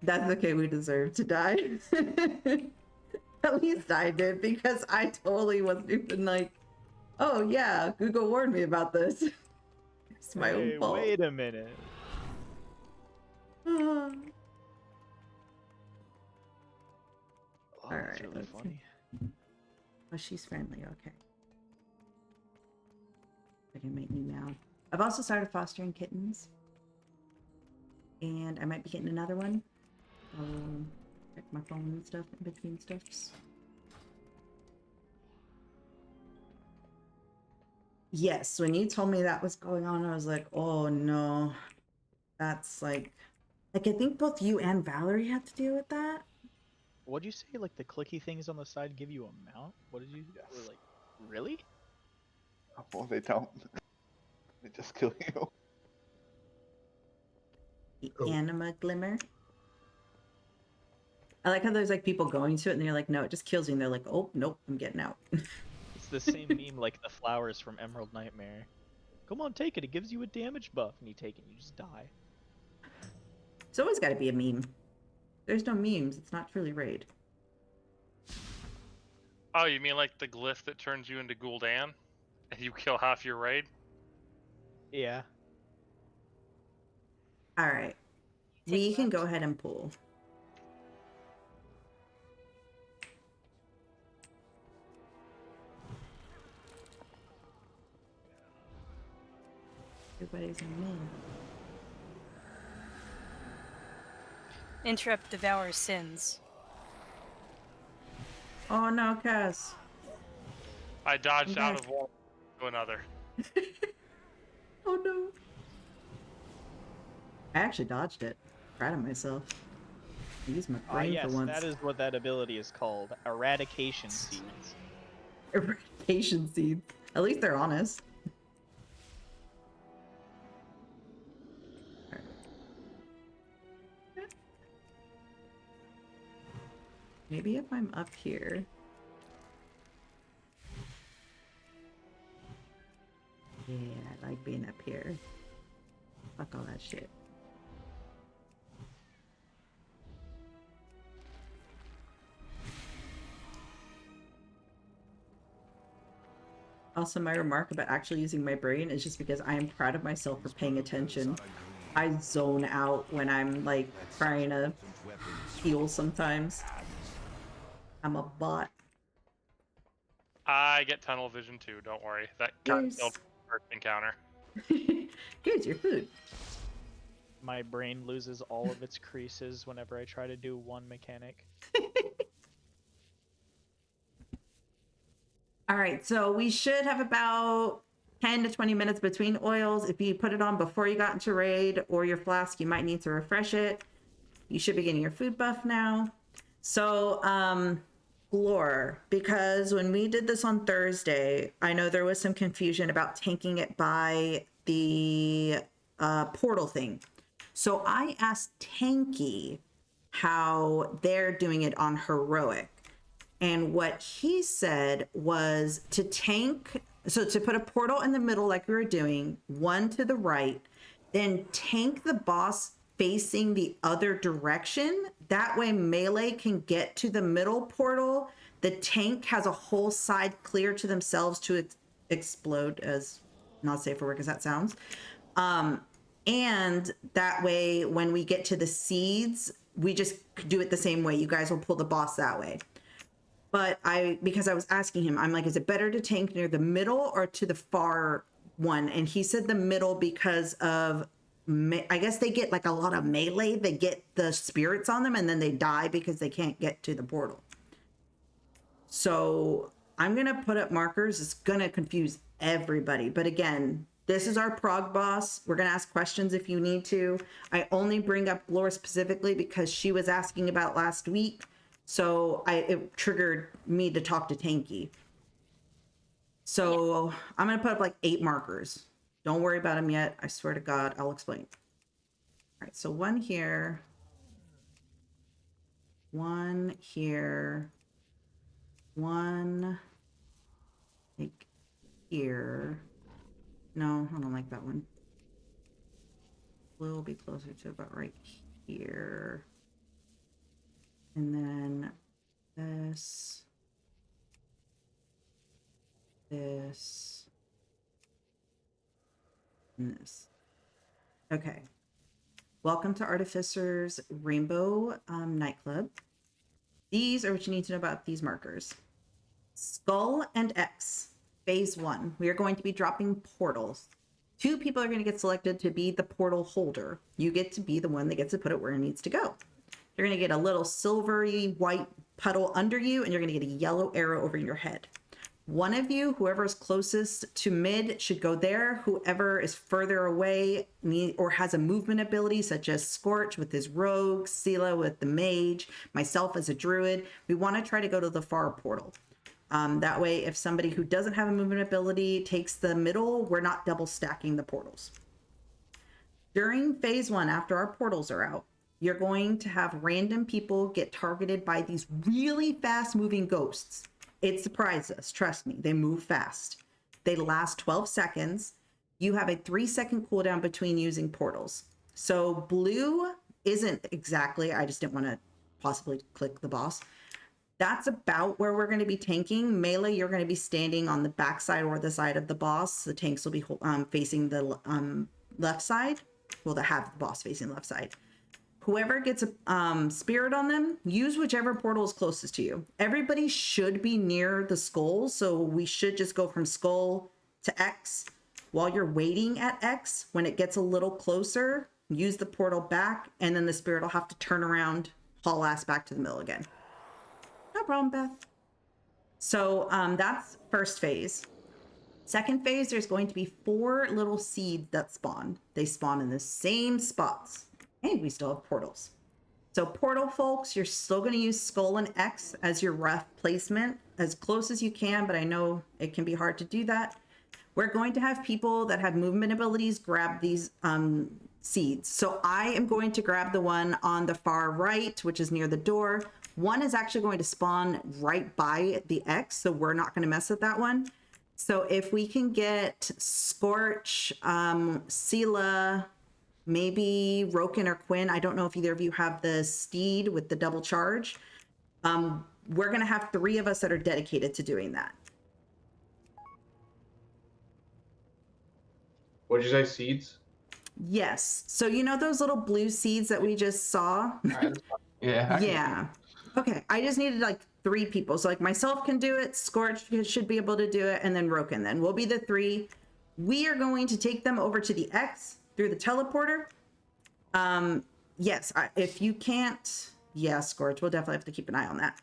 Speaker 2: That's okay, we deserve to die. At least I did, because I totally wasn't even like, oh yeah, Google warned me about this. It's my own fault.
Speaker 15: Wait a minute.
Speaker 2: Ah.
Speaker 15: Oh,
Speaker 2: All
Speaker 15: that's
Speaker 2: right,
Speaker 15: really
Speaker 2: let's
Speaker 15: funny.
Speaker 2: Oh, she's friendly. Okay. I can make me now. I've also started fostering kittens, and I might be getting another one. I'll check my phone and stuff in between stuffs. Yes, when you told me that was going on, I was like, oh no, that's like I think both you and Valerie had to deal with that.
Speaker 15: What'd you say? Like the clicky things on the side give you a mount? What did you? Or, like, really?
Speaker 5: Well, they don't. They just kill you.
Speaker 2: The anima glimmer. I like how there's like people going to it and they're like, no, it just kills you, and they're like, oh nope, I'm getting out.
Speaker 15: It's the same meme like the flowers from Emerald Nightmare. Come on, take it. It gives you a damage buff, and you take it, and you just die.
Speaker 2: It's always got to be a meme. There's no memes. It's not truly raid.
Speaker 7: Oh, you mean like the glyph that turns you into Gul'dan, and you kill half your raid?
Speaker 15: Yeah.
Speaker 2: All right. We can go ahead and pull. Everybody's in min.
Speaker 4: Interrupt devour sins.
Speaker 2: Oh no, Cass.
Speaker 7: I dodged
Speaker 2: I'm
Speaker 7: out
Speaker 2: back.
Speaker 7: of one to another.
Speaker 2: Oh no. I actually dodged it. Proud of myself. I used my brain
Speaker 15: Yes,
Speaker 2: for once.
Speaker 15: that is what that ability is called. Eradication Seeds.
Speaker 2: Eradication seeds. At least they're honest. Maybe if I'm up here. Yeah, I like being up here. Fuck all that shit. Also, my remark about actually using my brain is just because I am proud of myself for paying attention. I zone out when I'm like trying to heal sometimes. I'm a bot.
Speaker 7: I get tunnel vision too, don't worry. That got killed first encounter.
Speaker 2: Here's your food.
Speaker 15: My brain loses all of its creases whenever I try to do one mechanic.
Speaker 2: All right, so we should have about 10 to 20 minutes between oils. If you put it on before you got into raid or your flask, you might need to refresh it. You should be getting your food buff now. So, Glor, because when we did this on Thursday, I know there was some confusion about tanking it by the portal thing. So I asked Tanky how they're doing it on heroic. And what he said was to tank, so to put a portal in the middle like we were doing, one to the right, then tank the boss facing the other direction. That way melee can get to the middle portal. The tank has a whole side clear to themselves to explode, as not safe for work as that sounds. And that way, when we get to the seeds, we just do it the same way. You guys will pull the boss that way. But because I was asking him, I'm like, is it better to tank near the middle or to the far one? And he said the middle because of, I guess they get like a lot of melee. They get the spirits on them and then they die because they can't get to the portal. So I'm going to put up markers. It's going to confuse everybody. But again, this is our prog boss. We're going to ask questions if you need to. I only bring up Glor specifically because she was asking about last week. So it triggered me to talk to Tanky. So I'm going to put up like 8 markers. Don't worry about them yet. I swear to God, I'll explain. All right, so 1 here. 1 here. 1 like here. No, I don't like that one. Blue will be closer to about right here. And then this. This. And this. Okay. Welcome to Artificer's Rainbow Nightclub. These are what you need to know about these markers. Skull and X, phase 1. We are going to be dropping portals. 2 people are going to get selected to be the portal holder. You get to be the one that gets to put it where it needs to go. You're going to get a little silvery white puddle under you, and you're going to get a yellow arrow over your head. One of you, whoever is closest to mid, should go there. Whoever is further away or has a movement ability, such as Scorch with his rogue, Sela with the mage, myself as a druid, we want to try to go to the far portal. That way, if somebody who doesn't have a movement ability takes the middle, we're not double stacking the portals. During phase 1, after our portals are out, you're going to have random people get targeted by these really fast moving ghosts. It surprised us. Trust me, they move fast. They last 12 seconds. You have a 3-second cooldown between using portals. So blue isn't exactly, I just didn't want to possibly click the boss. That's about where we're going to be tanking. Melee, you're going to be standing on the backside or the side of the boss. The tanks will be facing the left side. Well, they have the boss facing the left side. Whoever gets a spirit on them, use whichever portal is closest to you. Everybody should be near the skull, so we should just go from skull to X. While you're waiting at X, when it gets a little closer, use the portal back, and then the spirit will have to turn around, haul ass back to the middle again. No problem, Beth. So that's first phase. Second phase, there's going to be 4 little seeds that spawn. They spawn in the same spots. And we still have portals. So portal folks, you're still going to use Skull and X as your rough placement as close as you can, but I know it can be hard to do that. We're going to have people that have movement abilities grab these seeds. So I am going to grab the one on the far right, which is near the door. One is actually going to spawn right by the X, so we're not going to mess with that one. So if we can get Scorch, Sela, maybe Roken or Quinn. I don't know if either of you have the steed with the double charge. We're going to have 3 of us that are dedicated to doing that.
Speaker 14: What did you say, seeds?
Speaker 2: Yes. So you know those little blue seeds that we just saw?
Speaker 14: Yeah.
Speaker 2: Yeah. Okay. I just needed like 3 people. So like myself can do it. Scorch should be able to do it. And then Roken then. We'll be the 3. We are going to take them over to the X through the teleporter. Yes, if you can't, yeah, Scorch, we'll definitely have to keep an eye on that.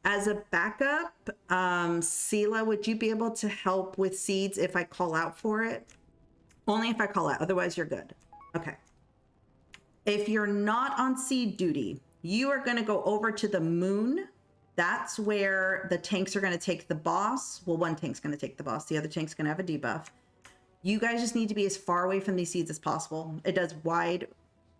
Speaker 2: As a backup, Sela, would you be able to help with seeds if I call out for it? Only if I call out, otherwise you're good. Okay. If you're not on seed duty, you are going to go over to the moon. That's where the tanks are going to take the boss. Well, one tank's going to take the boss. The other tank's going to have a debuff. You guys just need to be as far away from these seeds as possible. It does group-wide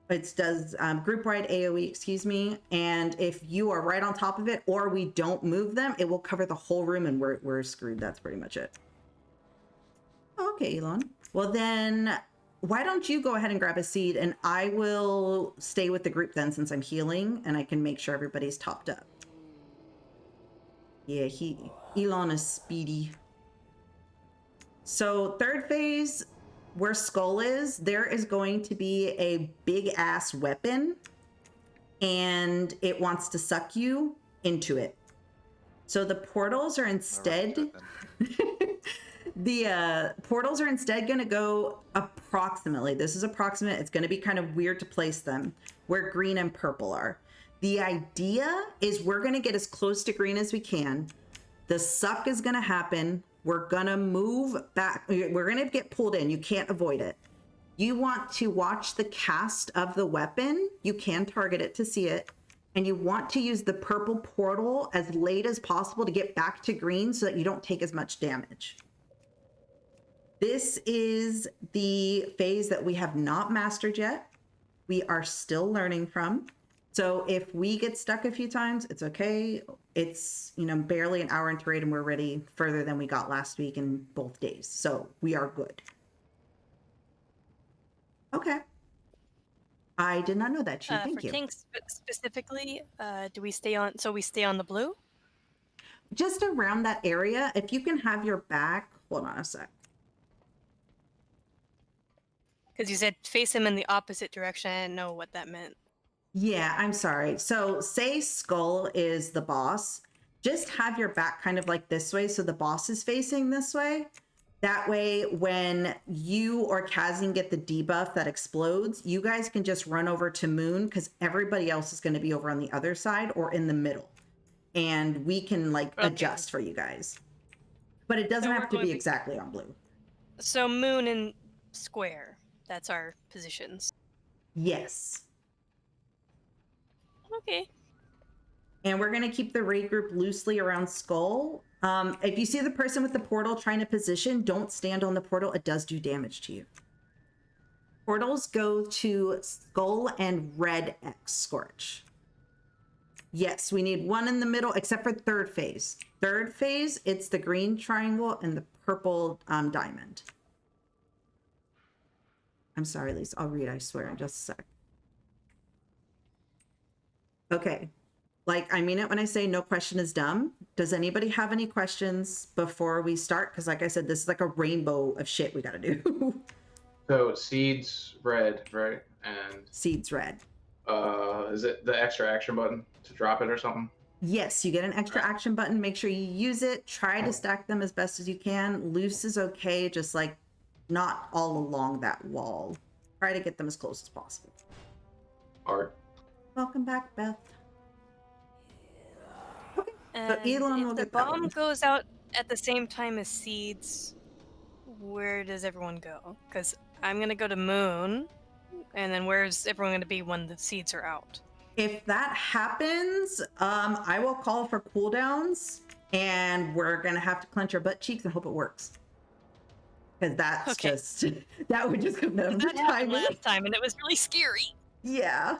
Speaker 2: AoE, excuse me. And if you are right on top of it or we don't move them, it will cover the whole room and we're screwed. That's pretty much it. Okay, Elon. Well then, why don't you go ahead and grab a seed and I will stay with the group then since I'm healing and I can make sure everybody's topped up. Yeah, Elon is speedy. So third phase, where Skull is, there is going to be a big ass weapon and it wants to suck you into it. So the portals are instead, portals are instead going to go approximately, this is approximate, it's going to be kind of weird to place them, where green and purple are. The idea is we're going to get as close to green as we can. The suck is going to happen. We're going to move back. We're going to get pulled in. You can't avoid it. You want to watch the cast of the weapon. You can target it to see it. and you want to use the purple portal as late as possible to get back to green so that you don't take as much damage. This is the phase that we have not mastered yet. We are still learning from. So if we get stuck a few times, it's okay. It's, you know, barely an hour into raid and we're ready further than we got last week in both days. So we are good. Okay. I did not know that, Chi. Thank
Speaker 4: For
Speaker 2: you.
Speaker 4: tanks specifically, do we stay on? So we stay on the blue?
Speaker 2: Just around that area, if you can have your back, hold on a sec.
Speaker 4: Because you said face him in the opposite direction. I didn't know what that meant.
Speaker 2: Yeah, I'm sorry. So say Skull is the boss. Just have your back kind of like this way so the boss is facing this way. That way, when you or Kazin get the debuff that explodes, you guys can just run over to Moon because everybody else is going to be over on the other side or in the middle. And we can like adjust for you guys. But it doesn't have to be exactly on blue.
Speaker 4: So Moon and Square, that's our positions.
Speaker 2: Yes.
Speaker 4: Okay.
Speaker 2: And we're going to keep the raid group loosely around Skull. If you see the person with the portal trying to position, don't stand on the portal. It does do damage to you. Portals go to Skull and Red X Scorch. Yes, we need one in the middle, except for third phase. Third phase, it's the green triangle and the purple diamond. I'm sorry, Lisa. I'll read, I swear, in just a sec. Okay. Like, I mean it when I say no question is dumb. Does anybody have any questions before we start? Because like I said, this is like a rainbow of shit we got to do.
Speaker 18: So seeds red, right? And
Speaker 2: seeds red.
Speaker 18: Is it the extra action button to drop it or something?
Speaker 2: Yes, you get an extra action button. Make sure you use it. Try to stack them as best as you can. Loose is okay, just like not all along that wall. Try to get them as close as possible.
Speaker 18: Art.
Speaker 2: Welcome back, Beth. Okay,
Speaker 4: And
Speaker 2: Elon will
Speaker 4: if the
Speaker 2: get that
Speaker 4: bomb
Speaker 2: one.
Speaker 4: goes out at the same time as seeds, where does everyone go? Because I'm going to go to Moon, and then where's everyone going to be when the seeds are out?
Speaker 2: If that happens, I will call for cooldowns, and we're gonna have to clench our butt cheeks and hope it works. Because that's just that would just come down to
Speaker 4: That happened
Speaker 2: timing.
Speaker 4: last time, and it was really scary.
Speaker 2: Yeah.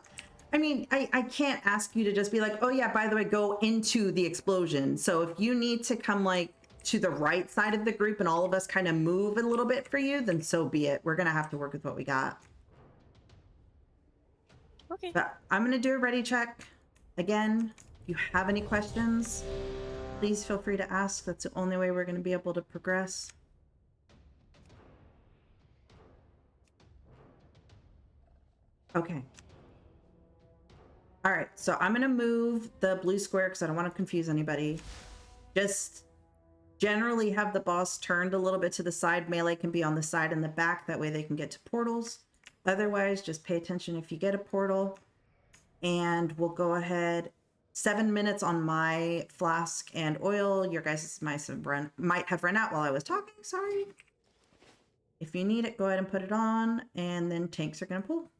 Speaker 2: I mean, I can't ask you to just be like, oh yeah, by the way, go into the explosion. So if you need to come like to the right side of the group and all of us kind of move a little bit for you, then so be it. We're gonna have to work with what we got.
Speaker 4: Okay.
Speaker 2: But I'm gonna do a ready check. Again, if you have any questions, please feel free to ask. That's the only way we're gonna be able to progress. Okay. All right, so I'm gonna move the blue square because I don't want to confuse anybody. Just generally have the boss turned a little bit to the side. Melee can be on the side and the back. That way they can get to portals. Otherwise, just pay attention if you get a portal. And we'll go ahead. 7 minutes on my flask and oil. Your guys' might have run out while I was talking. Sorry. If you need it, go ahead and put it on. And then tanks are going to pull.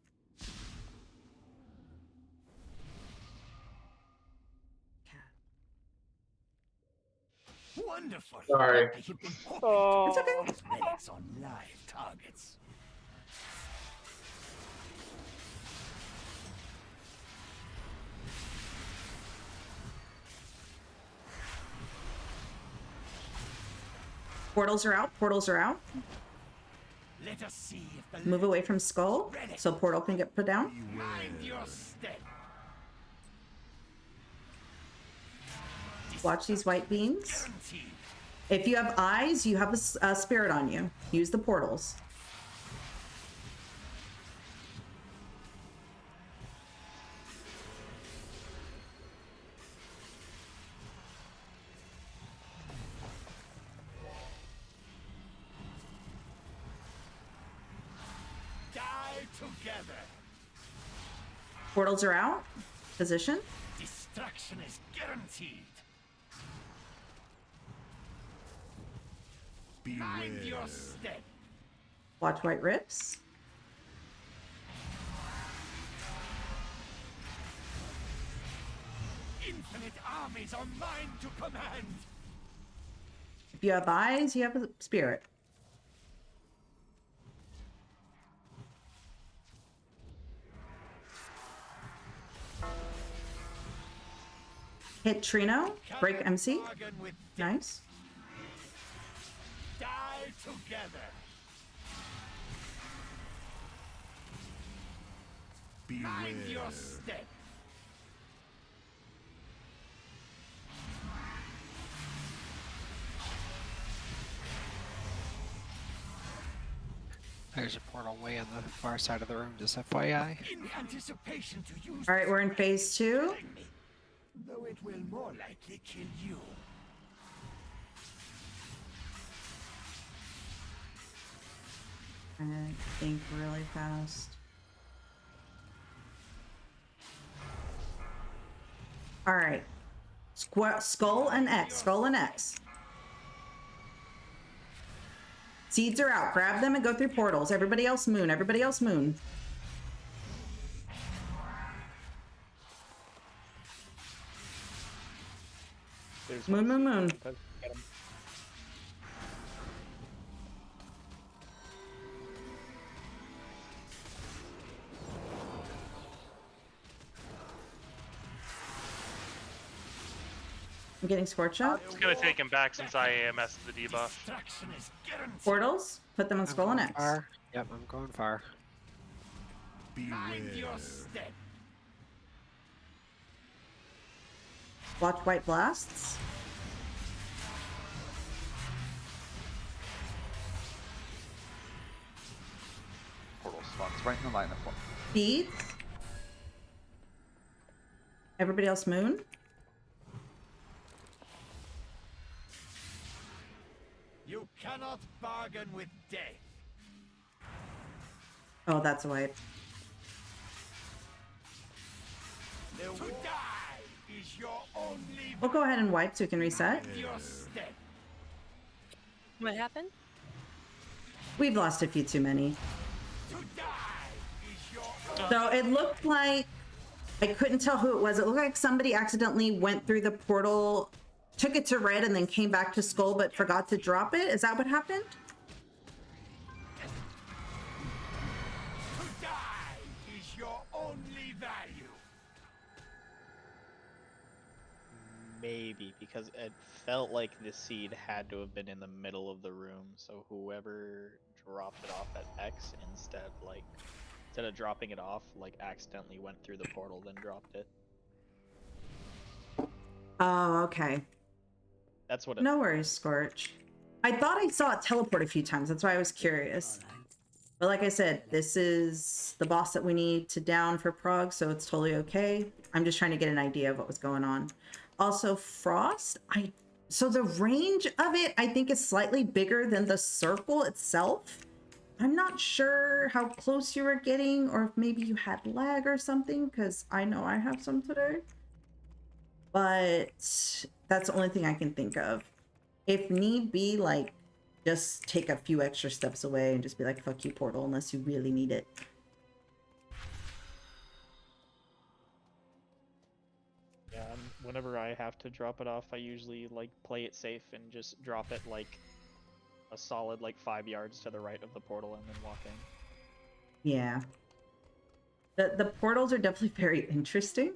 Speaker 10: Wonderful.
Speaker 18: Sorry.
Speaker 10: I hit them
Speaker 2: It's okay.
Speaker 10: relics on live targets.
Speaker 2: Portals are out. Portals are out.
Speaker 10: Let us see if the
Speaker 2: Move away from Skull so portal can get put down.
Speaker 10: mind your step.
Speaker 2: Watch these white beams. If you have eyes, you have a spirit on you. Use the portals.
Speaker 10: Die together.
Speaker 2: Portals are out. Position.
Speaker 10: Destruction is guaranteed. Mind your step.
Speaker 2: Watch white rips.
Speaker 10: Infinite armies are mine to command.
Speaker 2: If you have eyes, you have a spirit. Hit Trino, break MC. Nice.
Speaker 10: Die together. Mind your step.
Speaker 1: There's a portal way on the far side of the room, just FYI.
Speaker 10: In anticipation to use.
Speaker 2: All right, we're in phase 2.
Speaker 10: Though it will more likely kill you.
Speaker 2: I think really fast. All right. Skull and X. Skull and X. Seeds are out. Grab them and go through portals. Everybody else moon. Everybody else moon. Moon, moon, moon. I'm getting scorched up.
Speaker 7: It's gonna take him back since I AMS the debuff.
Speaker 2: Portals. Put them on Skull and X.
Speaker 1: Far. Yep, I'm going far.
Speaker 10: Mind your step.
Speaker 2: Watch white blasts.
Speaker 5: Portal spawns right in the line of form.
Speaker 2: Beads. Everybody else moon.
Speaker 10: You cannot bargain with death.
Speaker 2: Oh, that's a wipe.
Speaker 10: To die is your only.
Speaker 2: We'll go ahead and wipe so we can reset.
Speaker 10: Mind your step.
Speaker 4: What happened?
Speaker 2: We've lost a few too many.
Speaker 10: To die is your.
Speaker 2: So it looked like, I couldn't tell who it was. It looked like somebody accidentally went through the portal, took it to red, and then came back to Skull, but forgot to drop it. Is that what happened?
Speaker 10: To die is your only value.
Speaker 15: Maybe, because it felt like the seed had to have been in the middle of the room, so whoever dropped it off at X instead of dropping it off, like accidentally went through the portal, then dropped it.
Speaker 2: Oh, okay.
Speaker 15: That's what it
Speaker 2: No worries, Scorch. I thought I saw it teleport a few times. That's why I was curious. But like I said, this is the boss that we need to down for Prague, so it's totally okay. I'm just trying to get an idea of what was going on. Also, Frost, so the range of it, I think, is slightly bigger than the circle itself. I'm not sure how close you were getting, or if maybe you had lag or something, because I know I have some today. But that's the only thing I can think of. If need be, like, just take a few extra steps away and just be like, fuck you, portal, unless you really need it.
Speaker 15: Yeah, whenever I have to drop it off, I usually like play it safe and just drop it like a solid like 5 yards to the right of the portal and then walk in.
Speaker 2: Yeah. The portals are definitely very interesting.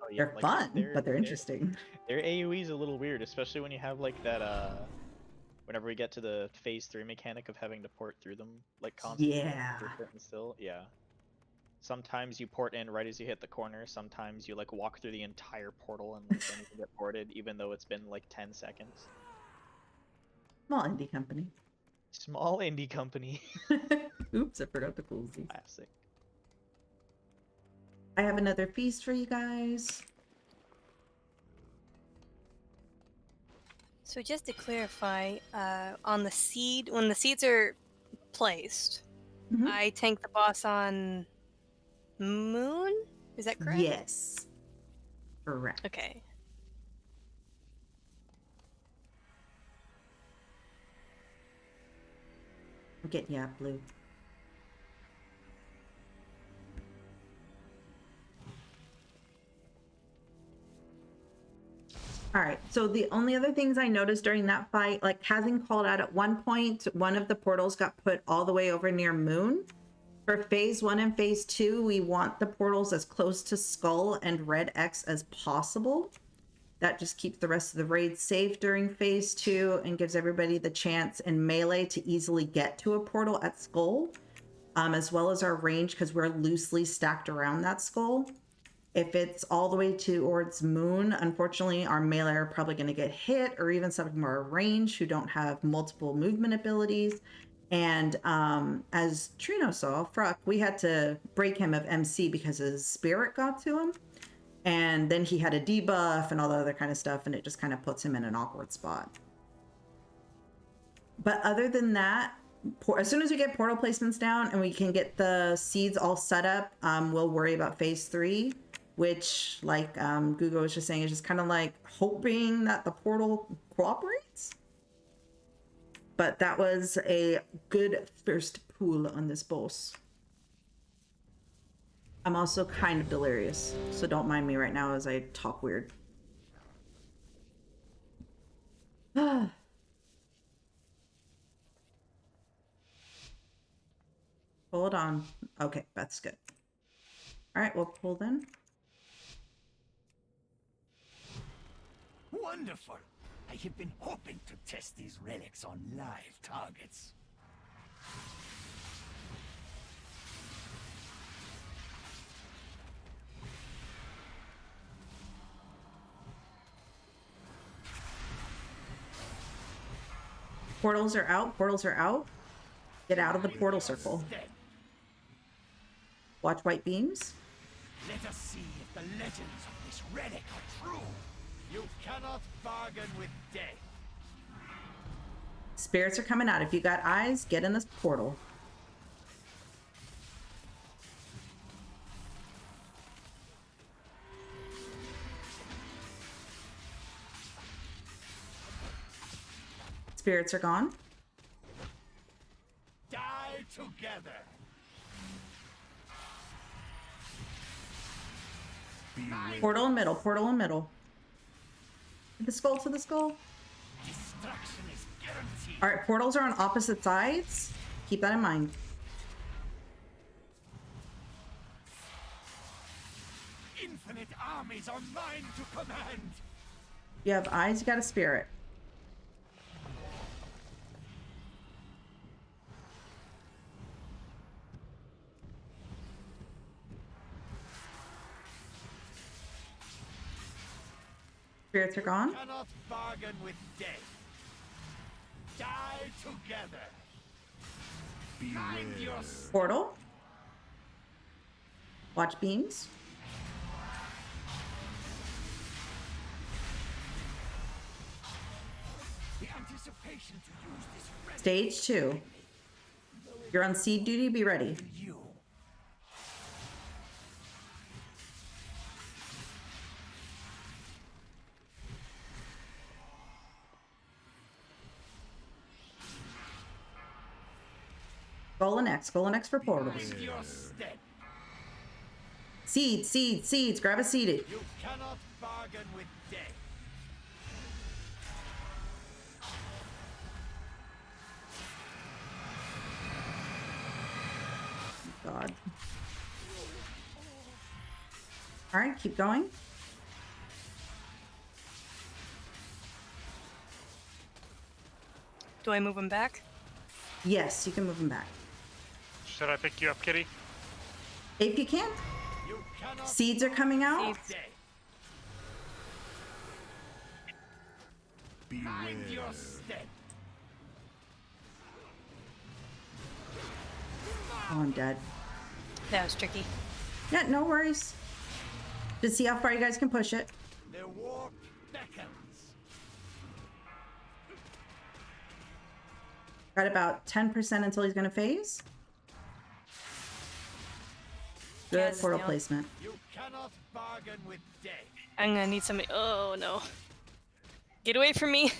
Speaker 15: Oh, yeah,
Speaker 2: They're fun, but they're interesting.
Speaker 15: Their AoE is a little weird, especially when you have like that whenever we get to the phase 3 mechanic of having to port through them like constantly.
Speaker 2: Yeah.
Speaker 15: Still, yeah. Sometimes you port in right as you hit the corner, sometimes you like walk through the entire portal and like don't even get ported even though it's been like 10 seconds.
Speaker 2: Small indie company.
Speaker 15: Small indie company.
Speaker 2: Oops, I forgot to close these.
Speaker 15: Classic.
Speaker 2: I have another feast for you guys.
Speaker 4: So just to clarify, on the seed, when the seeds are placed, I tank the boss on Moon? Is that correct?
Speaker 2: Yes. Correct.
Speaker 4: Okay.
Speaker 2: I'm getting you up, Blue. All right, so the only other things I noticed during that fight, like having called out at one point, one of the portals got put all the way over near Moon. For phase 1 and phase 2, we want the portals as close to Skull and Red X as possible. That just keeps the rest of the raid safe during phase 2 and gives everybody the chance in melee to easily get to a portal at Skull, as well as our range because we're loosely stacked around that Skull. If it's all the way towards Moon, unfortunately, our melee are probably going to get hit, or even some of them are range who don't have multiple movement abilities. And as Trino saw, Fruck, we had to break him of MC because his spirit got to him. And then he had a debuff and all the other kind of stuff, and it just kind of puts him in an awkward spot. But other than that, as soon as we get portal placements down and we can get the seeds all set up, we'll worry about phase 3. Which, like Gugo was just saying, is just kind of like hoping that the portal cooperates. But that was a good first pool on this boss. I'm also kind of delirious, so don't mind me right now as I talk weird. Hold on. Okay, that's good. All right, we'll pull then.
Speaker 12: Wonderful! I have been hoping to test these relics on live targets.
Speaker 2: Portals are out. Portals are out. Get out of the portal circle. Watch white beams.
Speaker 12: Let us see if the legends of this relic are true. You cannot bargain with death.
Speaker 2: Spirits are coming out. If you got eyes, get in this portal. Spirits are gone.
Speaker 12: Die together.
Speaker 2: Portal in middle. Portal in middle. The skull to the skull.
Speaker 12: Destruction is guaranteed.
Speaker 2: All right, portals are on opposite sides. Keep that in mind.
Speaker 12: Infinite armies are mine to command.
Speaker 2: You have eyes, you got a spirit. Spirits are gone.
Speaker 12: Cannot bargain with death. Die together. Mind your
Speaker 2: Portal. Watch beams.
Speaker 12: the anticipation to use this relic.
Speaker 2: Stage 2. You're on seed duty, be ready.
Speaker 12: You.
Speaker 2: Golden X for portals.
Speaker 12: Mind your step.
Speaker 2: Seeds, seeds, seeds. Grab a seeded.
Speaker 12: You cannot bargain with death.
Speaker 2: God. All right, keep going.
Speaker 4: Do I move him back?
Speaker 2: Yes, you can move them back.
Speaker 7: Should I pick you up, Kitty?
Speaker 2: If you can.
Speaker 12: You cannot
Speaker 2: Seeds are coming out.
Speaker 12: Mind your step.
Speaker 2: Oh, I'm dead.
Speaker 4: That was tricky.
Speaker 2: Yeah, no worries. Just see how far you guys can push it.
Speaker 12: The warp beckons.
Speaker 2: Got about 10% until he's gonna phase. Good
Speaker 4: Yes,
Speaker 2: portal
Speaker 4: yeah.
Speaker 2: placement.
Speaker 12: You cannot bargain with death.
Speaker 4: I'm gonna need somebody. Oh no. Get away from me.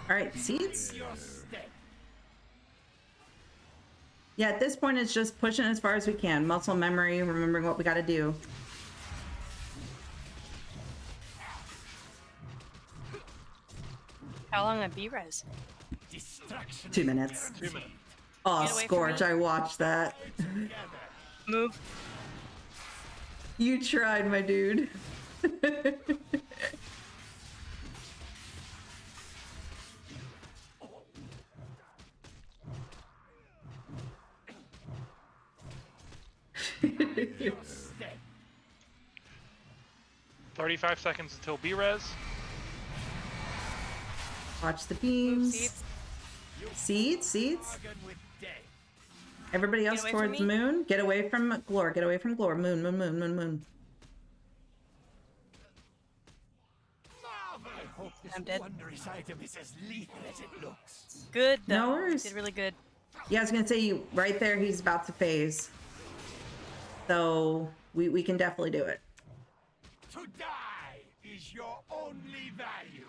Speaker 2: All right, seeds.
Speaker 12: Your step.
Speaker 2: Yeah, at this point, it's just pushing as far as we can. Muscle memory, remembering what we got to do.
Speaker 4: How long that B-res?
Speaker 2: 2 minutes.
Speaker 7: 2 minutes.
Speaker 2: Oh,
Speaker 4: Get away from
Speaker 2: Scorch,
Speaker 4: me.
Speaker 2: I watched that.
Speaker 4: Move.
Speaker 2: You tried, my dude.
Speaker 12: Your step.
Speaker 7: 35 seconds until B-res.
Speaker 2: Watch the beams.
Speaker 4: Seeds.
Speaker 2: Seeds.
Speaker 12: Bargain with death.
Speaker 2: Everybody else
Speaker 4: away from
Speaker 2: towards
Speaker 4: me.
Speaker 2: moon. Get away from Glor. Get away from Glor. Moon.
Speaker 12: Marvel. I hope this
Speaker 4: I'm dead.
Speaker 12: wondrous item is as lethal as it looks.
Speaker 4: Good though.
Speaker 2: No worries.
Speaker 4: Did really good.
Speaker 2: Yeah, I was gonna say you right there. He's about to phase, so we can definitely do it.
Speaker 12: To die is your only value.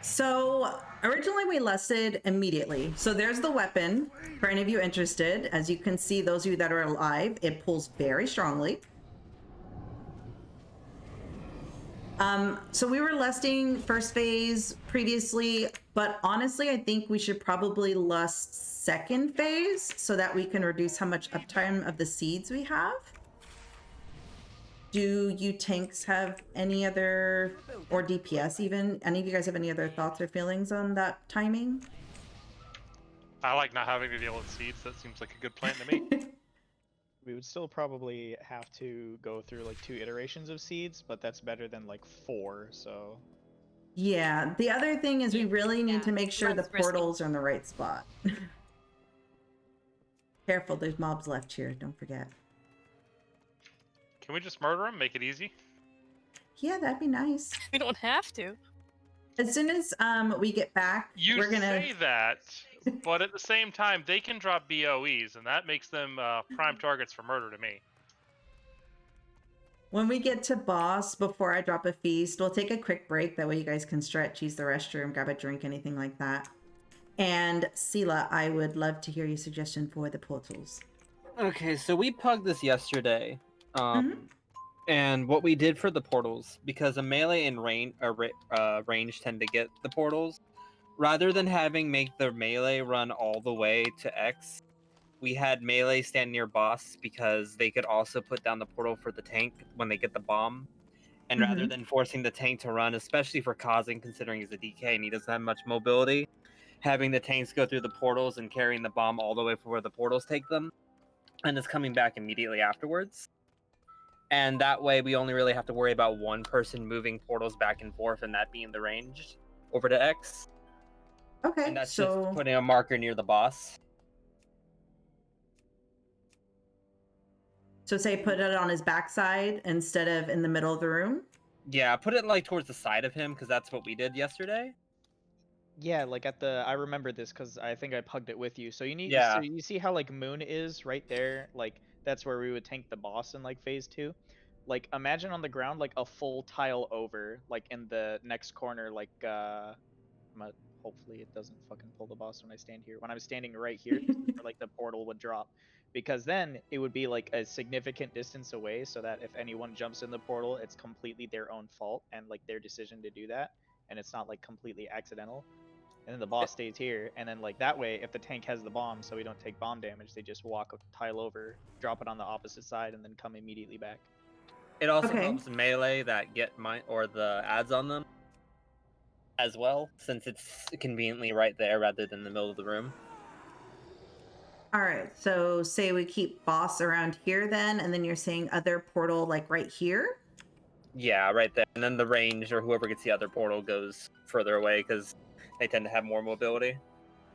Speaker 2: So originally we lusted immediately. So there's the weapon for any of you interested. As you can see, those of you that are alive, it pulls very strongly. So we were lusting first phase previously, but honestly, I think we should probably lust second phase so that we can reduce how much uptime of the seeds we have. Do you tanks have any other, or DPS even, any of you guys have any other thoughts or feelings on that timing?
Speaker 7: I like not having to deal with seeds. That seems like a good plan to me.
Speaker 15: We would still probably have to go through like 2 iterations of seeds, but that's better than like 4, so.
Speaker 2: Yeah, the other thing is we really need to make sure the
Speaker 4: less risky.
Speaker 2: portals are in the right spot. Careful, there's mobs left here, don't forget.
Speaker 7: Can we just murder him? Make it easy?
Speaker 2: Yeah, that'd be nice.
Speaker 4: We don't have to.
Speaker 2: As soon as we get back,
Speaker 7: You
Speaker 2: we're gonna
Speaker 7: say that, but at the same time, they can drop BOEs, and that makes them prime targets for murder to me.
Speaker 2: when we get to boss, before I drop a feast, we'll take a quick break. That way you guys can stretch, use the restroom, grab a drink, anything like that. And Sela, I would love to hear your suggestion for the portals.
Speaker 16: Okay, so we pugged this yesterday. And what we did for the portals, because a melee and range tend to get the portals, rather than having make the melee run all the way to X, we had melee stand near boss because they could also put down the portal for the tank when they get the bomb. And rather than forcing the tank to run, especially for causing, considering he's a DK and he doesn't have much mobility, having the tanks go through the portals and carrying the bomb all the way from where the portals take them, and it's coming back immediately afterwards. And that way we only really have to worry about one person moving portals back and forth, and that being the range over to X.
Speaker 2: Okay,
Speaker 16: And that's
Speaker 2: so
Speaker 16: just putting a marker near the boss.
Speaker 2: so say put it on his backside instead of in the middle of the room.
Speaker 16: Yeah, put it like towards the side of him, because that's what we did yesterday.
Speaker 15: Yeah, like at the, I remember this because I think I pugged it with you. So you need,
Speaker 16: Yeah.
Speaker 15: so you see how like Moon is right there? Like that's where we would tank the boss in like phase 2. Like imagine on the ground like a full tile over, like in the next corner, like hopefully it doesn't fucking pull the boss when I stand here. When I'm standing right here, where, like the portal would drop. Because then it would be like a significant distance away so that if anyone jumps in the portal, it's completely their own fault and like their decision to do that. And it's not like completely accidental. And then the boss stays here, and then like that way, if the tank has the bomb, so we don't take bomb damage, they just walk a tile over, drop it on the opposite side, and then come immediately back.
Speaker 16: It also helps melee that get the ads on them as well, since it's conveniently right there rather than the middle of the room.
Speaker 2: All right, so say we keep boss around here then, and then you're saying other portal like right here?
Speaker 16: Yeah, right there. And then the range, or whoever gets the other portal, goes further away because they tend to have more mobility.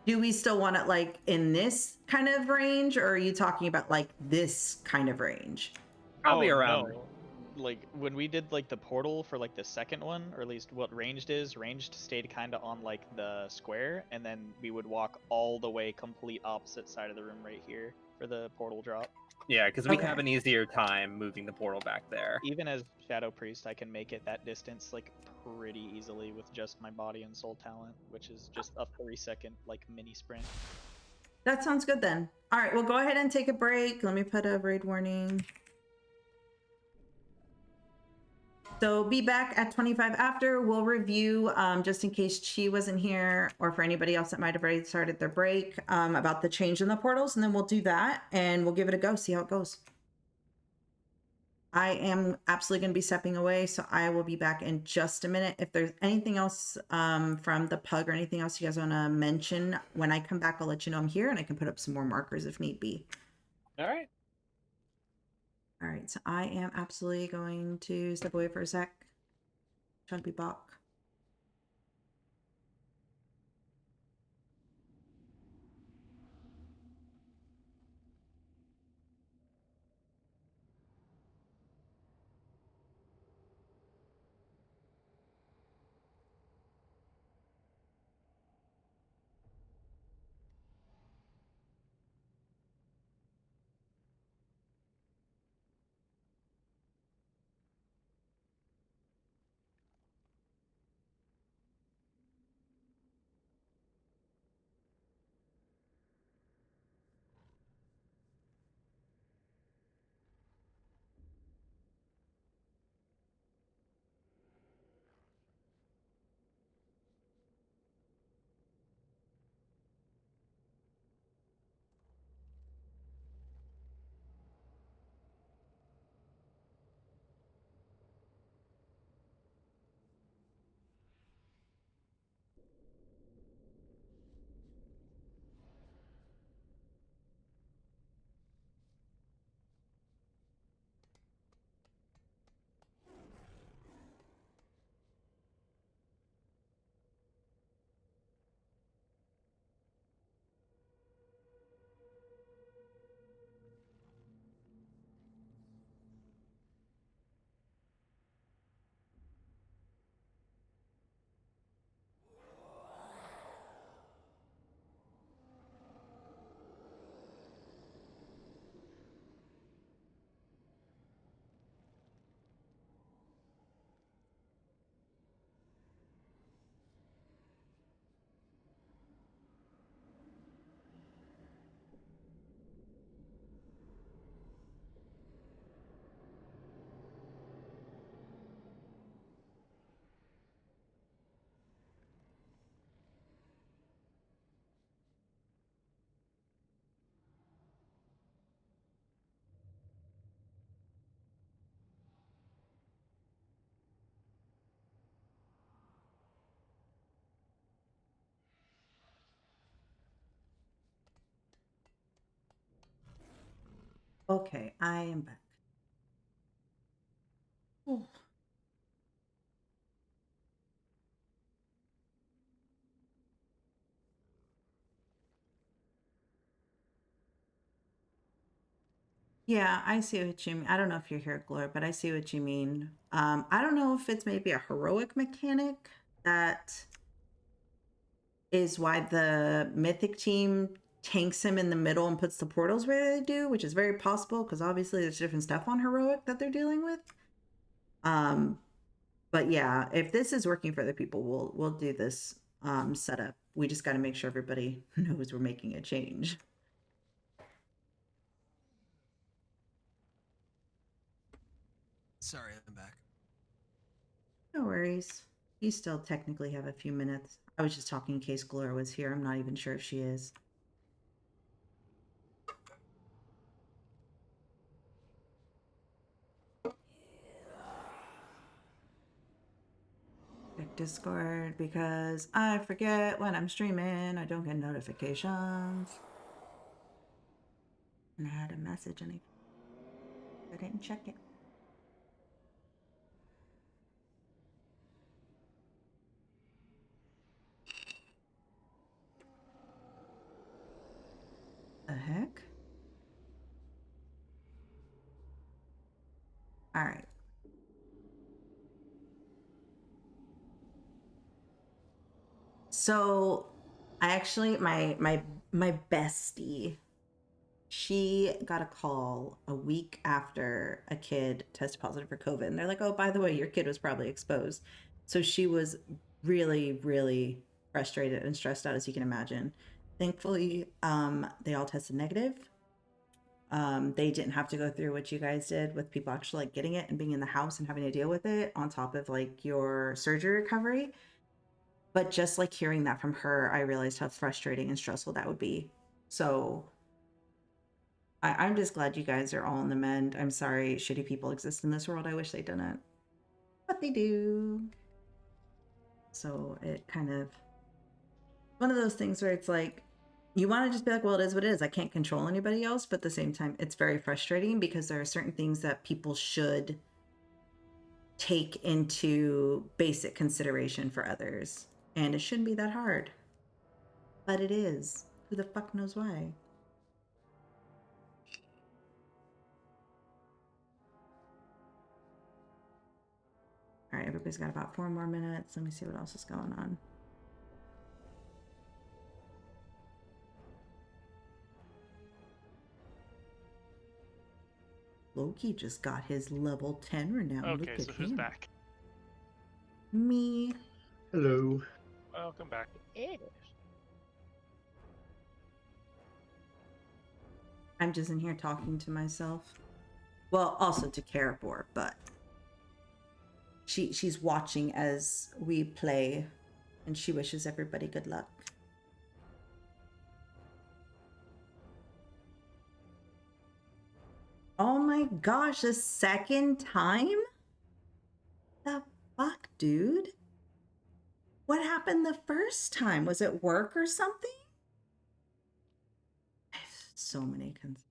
Speaker 2: Do we still want it like in this kind of range, or are you talking about like this kind of range?
Speaker 16: Probably around.
Speaker 15: No. Like when we did like the portal for like the second one, or at least what ranged stayed kind of on like the square, and then we would walk all the way complete opposite side of the room right here. for the portal drop.
Speaker 16: Yeah, because we
Speaker 2: Okay.
Speaker 16: have an easier time moving the portal back there.
Speaker 15: Even as Shadow Priest, I can make it that distance like pretty easily with just my body and soul talent, which is just a 30-second like mini sprint.
Speaker 2: That sounds good then. All right, we'll go ahead and take a break. Let me put a raid warning. So be back at 25 after. We'll review, just in case Chi wasn't here or for anybody else that might have already started their break, about the change in the portals, and then we'll do that and we'll give it a go, see how it goes. I am absolutely going to be stepping away, so I will be back in just a minute. If there's anything else from the pug or anything else you guys want to mention, when I come back, I'll let you know I'm here and I can put up some more markers if need be.
Speaker 16: All right.
Speaker 2: All right, so I am absolutely going to step away for a sec. Trying to be back. Okay, I am back. Oh. Yeah, I see what you mean. I don't know if you're here, Gloria, but I see what you mean. I don't know if it's maybe a heroic mechanic that is why the mythic team tanks him in the middle and puts the portals where they do, which is very possible because obviously there's different stuff on heroic that they're dealing with. But yeah, if this is working for other people, we'll do this setup. We just got to make sure everybody knows we're making a change.
Speaker 3: Sorry, I'm back.
Speaker 2: No worries. You still technically have a few minutes. I was just talking in case Gloria was here. I'm not even sure if she is. Check Discord because I forget when I'm streaming. I don't get notifications. And I had a message and I didn't check it. The heck? All right. So I actually my bestie She got a call a week after a kid tested positive for COVID. And they're like, oh, by the way, your kid was probably exposed. So she was really, really frustrated and stressed out, as you can imagine. Thankfully, they all tested negative. They didn't have to go through what you guys did with people actually like getting it and being in the house and having to deal with it on top of like your surgery recovery. But just like hearing that from her, I realized how frustrating and stressful that would be. So I'm just glad you guys are all on the mend. I'm sorry shitty people exist in this world. I wish they didn't, but they do. So it kind of, one of those things where it's like, you want to just be like, well, it is what it is. I can't control anybody else. But at the same time, it's very frustrating because there are certain things that people should take into basic consideration for others. And it shouldn't be that hard. But it is. Who the fuck knows why? All right, everybody's got about 4 more minutes. Let me see what else is going on. Loki just got his level 10 renown.
Speaker 7: Okay,
Speaker 2: Look
Speaker 7: so
Speaker 2: at
Speaker 7: who's
Speaker 2: him.
Speaker 7: back?
Speaker 2: Me.
Speaker 14: Hello.
Speaker 7: Welcome back.
Speaker 2: I'm just in here talking to myself. Well, also to Caribor, but she's watching as we play, and she wishes everybody good luck. Oh my gosh, the second time? The fuck, dude? What happened the first time? Was it work or something? I have so many concerns.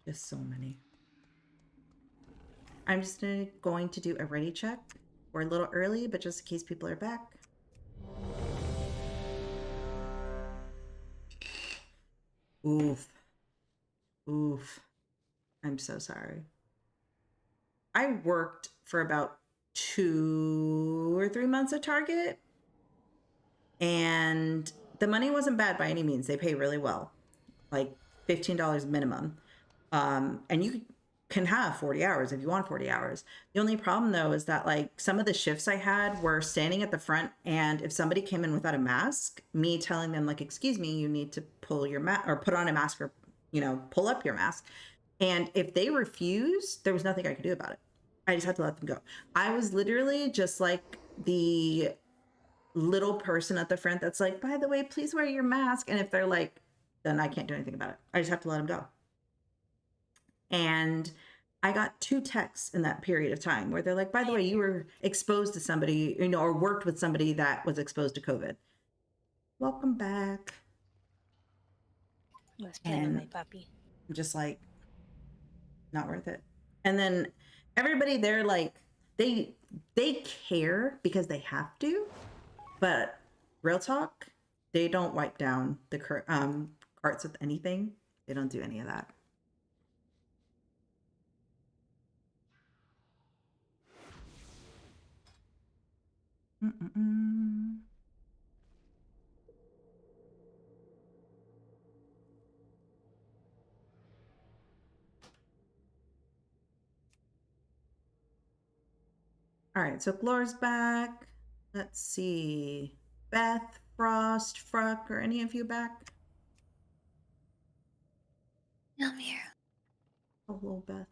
Speaker 2: Just so many. I'm just going to do a ready check. We're a little early, but just in case people are back. Oof. Oof. I'm so sorry. I worked for about 2 or 3 months at Target, and the money wasn't bad by any means. They pay really well, like $15 minimum. And you can have 40 hours if you want 40 hours. The only problem though is that like some of the shifts I had were standing at the front, and if somebody came in without a mask, me telling them like, excuse me, you need to pull your mask or put on a mask, or, you know, pull up your mask. And if they refused, there was nothing I could do about it. I just had to let them go. I was literally just like the little person at the front that's like, by the way, please wear your mask. And if they're like, then I can't do anything about it. I just have to let them go. And I got 2 texts in that period of time where they're like, by the way, you were exposed to somebody, you know, or worked with somebody that was exposed to COVID. Welcome back.
Speaker 4: Must play with my puppy.
Speaker 2: I'm just like, not worth it. And then everybody there, like, they care because they have to, but real talk, they don't wipe down the carts with anything. They don't do any of that. All right, so Glor's back. Let's see. Beth, Frost, Fruck, are any of you back?
Speaker 17: I'm here.
Speaker 2: Oh, hello, Beth.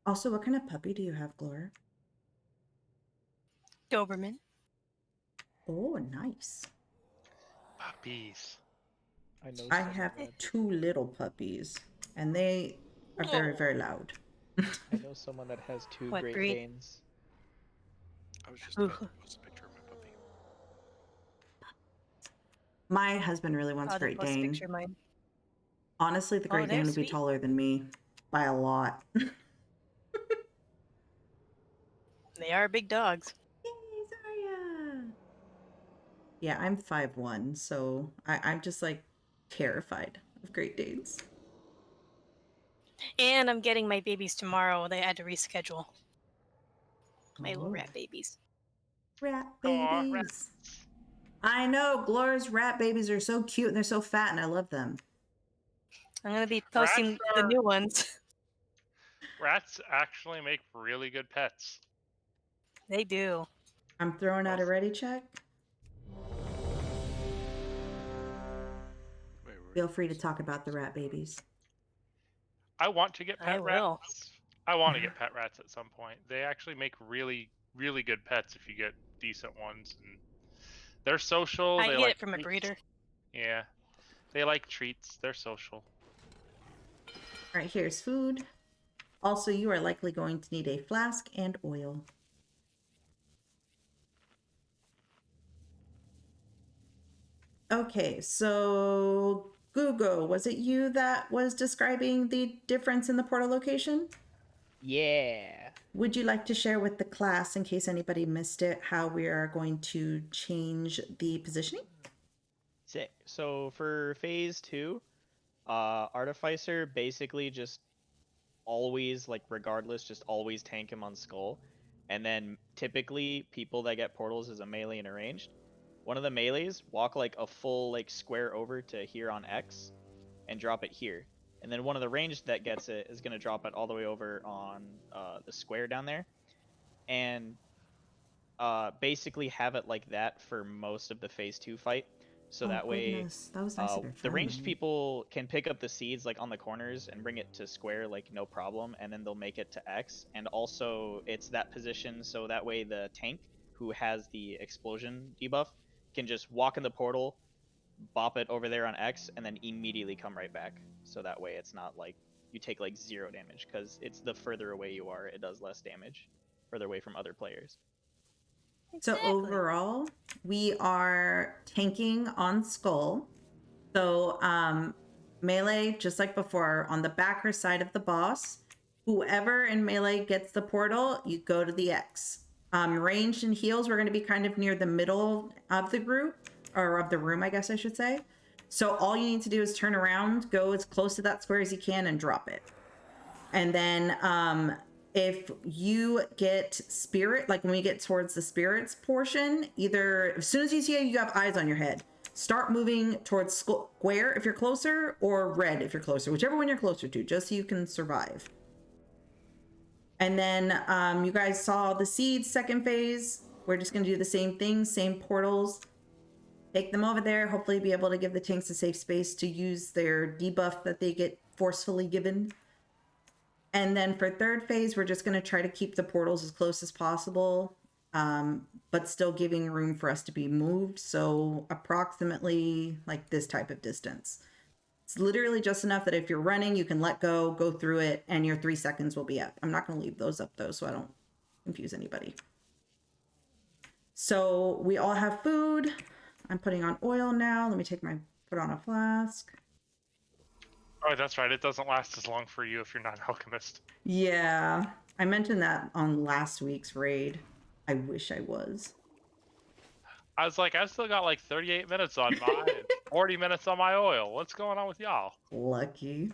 Speaker 2: Also, what kind of puppy do you have, Glor?
Speaker 4: Doberman.
Speaker 2: Oh, nice.
Speaker 7: Puppies.
Speaker 2: I have 2 little puppies, and they are very, very loud.
Speaker 15: I know someone that has 2
Speaker 4: What
Speaker 15: Great
Speaker 4: breed?
Speaker 15: Danes.
Speaker 19: I was just about to post a picture of my puppy.
Speaker 2: My husband really wants
Speaker 4: Oh, they
Speaker 2: Great
Speaker 4: post a
Speaker 2: Dane.
Speaker 4: picture of mine.
Speaker 2: Honestly, the Great
Speaker 4: they're
Speaker 2: Dane would be
Speaker 4: sweet.
Speaker 2: taller than me by a lot.
Speaker 4: They are big dogs.
Speaker 2: Yay, Zarya! Yeah, I'm 5'1", so I'm just like terrified of Great Danes.
Speaker 4: And I'm getting my babies tomorrow. They had to reschedule. My little
Speaker 2: Oh.
Speaker 4: rat babies.
Speaker 2: Rat
Speaker 7: Aw,
Speaker 2: babies. I know, Gloria's rat babies are so cute and they're so fat and I love them.
Speaker 4: I'm gonna be posting the new ones.
Speaker 7: Rats actually make really good pets.
Speaker 4: They do.
Speaker 2: I'm throwing out a ready check. Feel free to talk about the rat babies.
Speaker 7: I want to get
Speaker 4: I
Speaker 7: pet
Speaker 4: will.
Speaker 7: rats. I want to get pet rats at some point. They actually make really, really good pets if you get decent ones, and they're social.
Speaker 4: I
Speaker 7: they
Speaker 4: get
Speaker 7: like
Speaker 4: it from a
Speaker 7: treats.
Speaker 4: breeder.
Speaker 7: Yeah, they like treats. They're social.
Speaker 2: All right, here's food. Also, you are likely going to need a flask and oil. Okay, so Google, was it you that was describing the difference in the portal location?
Speaker 15: Yeah.
Speaker 2: Would you like to share with the class, in case anybody missed it, how we are going to change the positioning?
Speaker 15: Sick. So for phase 2, Artificer basically just always, like regardless, just always tank him on Skull. And then typically people that get portals is a melee and a ranged. One of the melees walk like a full like square over to here on X and drop it here. And then one of the ranged that gets it is gonna drop it all the way over on the square down there. And basically have it like that for most of the phase 2 fight. So that way
Speaker 2: that was nice of your
Speaker 15: the
Speaker 2: friend,
Speaker 15: ranged
Speaker 2: man.
Speaker 15: people can pick up the seeds like on the corners and bring it to square like no problem, and then they'll make it to X. And also it's that position so that way the tank who has the explosion debuff can just walk in the portal, bop it over there on X, and then immediately come right back. So that way it's not like you take like 0 damage, because it's the further away you are, it does less damage, further away from other players.
Speaker 2: So overall, we are tanking on Skull. So melee, just like before, on the backer side of the boss, whoever in melee gets the portal, you go to the X. Ranged and heals, we're going to be kind of near the middle of the group, or of the room, I guess I should say. So all you need to do is turn around, go as close to that square as you can, and drop it. And then if you get spirit, like when we get towards the spirits portion, either as soon as you see you have eyes on your head, start moving towards square if you're closer, or red if you're closer, whichever one you're closer to, just so you can survive. And then you guys saw the seeds second phase. We're just going to do the same thing, same portals. Take them over there, hopefully be able to give the tanks a safe space to use their debuff that they get forcefully given. And then for third phase, we're just going to try to keep the portals as close as possible, but still giving room for us to be moved. So approximately like this type of distance. It's literally just enough that if you're running, you can let go through it, and your 3 seconds will be up. I'm not going to leave those up though, so I don't confuse anybody. So we all have food. I'm putting on oil now. Let me put on a flask.
Speaker 7: Oh, that's right. It doesn't last as long for you if you're not an alchemist.
Speaker 2: Yeah, I mentioned that on last week's raid. I wish I was.
Speaker 7: I was like, I've still got like 38 minutes on mine and 40 minutes on my oil. What's going on with y'all?
Speaker 2: Lucky.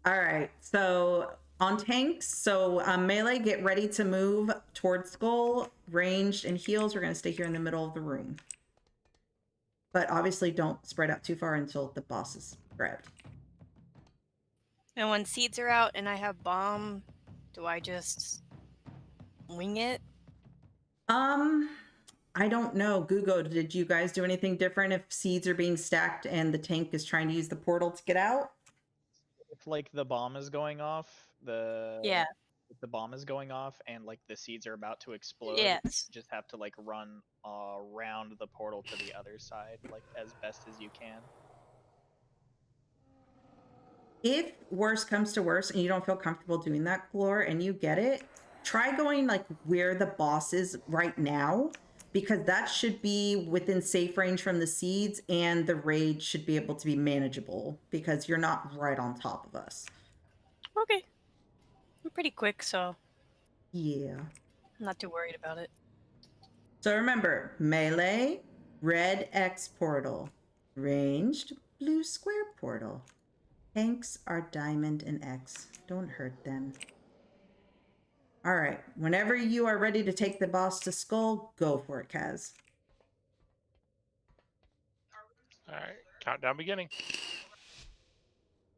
Speaker 2: All right, so on tanks, so melee, get ready to move towards Skull. Ranged and heals, we're going to stay here in the middle of the room. But obviously don't spread out too far until the boss is grabbed.
Speaker 4: And when seeds are out and I have bomb, do I just wing it?
Speaker 2: I don't know. Google, did you guys do anything different if seeds are being stacked and the tank is trying to use the portal to get out?
Speaker 15: If like the bomb is going off, if the bomb is going off and like the seeds are about to explode,
Speaker 4: Yes.
Speaker 15: you just have to like run around the portal to the other side, like as best as you can.
Speaker 2: If worse comes to worse and you don't feel comfortable doing that, Glor, and you get it, try going like where the boss is right now, because that should be within safe range from the seeds, and the raid should be able to be manageable because you're not right on top of us.
Speaker 4: Okay. I'm pretty quick, so
Speaker 2: Yeah.
Speaker 4: I'm not too worried about it.
Speaker 2: So remember, melee, red X portal, ranged, blue square portal. Tanks are diamond and X. Don't hurt them. All right. Whenever you are ready to take the boss to Skull, go for it, Kaz.
Speaker 7: All right, countdown beginning.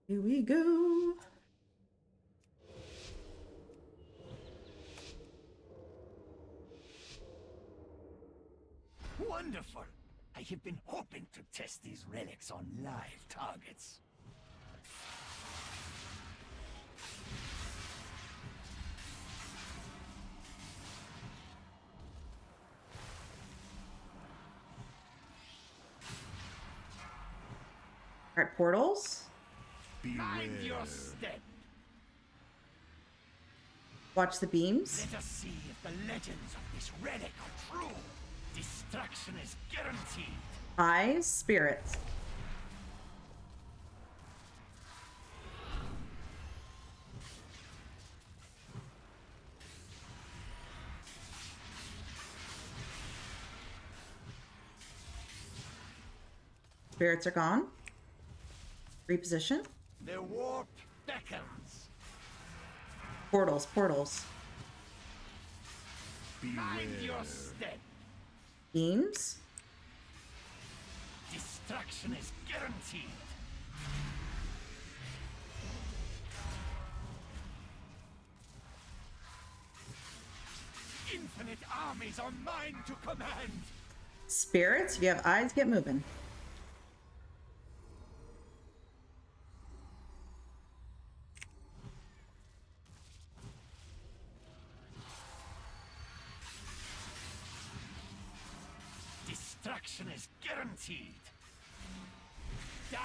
Speaker 2: Here we go.
Speaker 12: Wonderful! I have been hoping to test these relics on live targets.
Speaker 2: All right, portals.
Speaker 12: Mind your step.
Speaker 2: Watch the beams.
Speaker 12: Let us see if the legends of this relic are true. Destruction is guaranteed.
Speaker 2: Eyes, spirits. Spirits are gone. Reposition.
Speaker 12: The warp beckons.
Speaker 2: Portals, portals.
Speaker 12: Mind your step.
Speaker 2: Beams.
Speaker 12: Destruction is guaranteed. Infinite armies are mine to command.
Speaker 2: Spirits, if you have eyes, get moving.
Speaker 12: Destruction is guaranteed. Die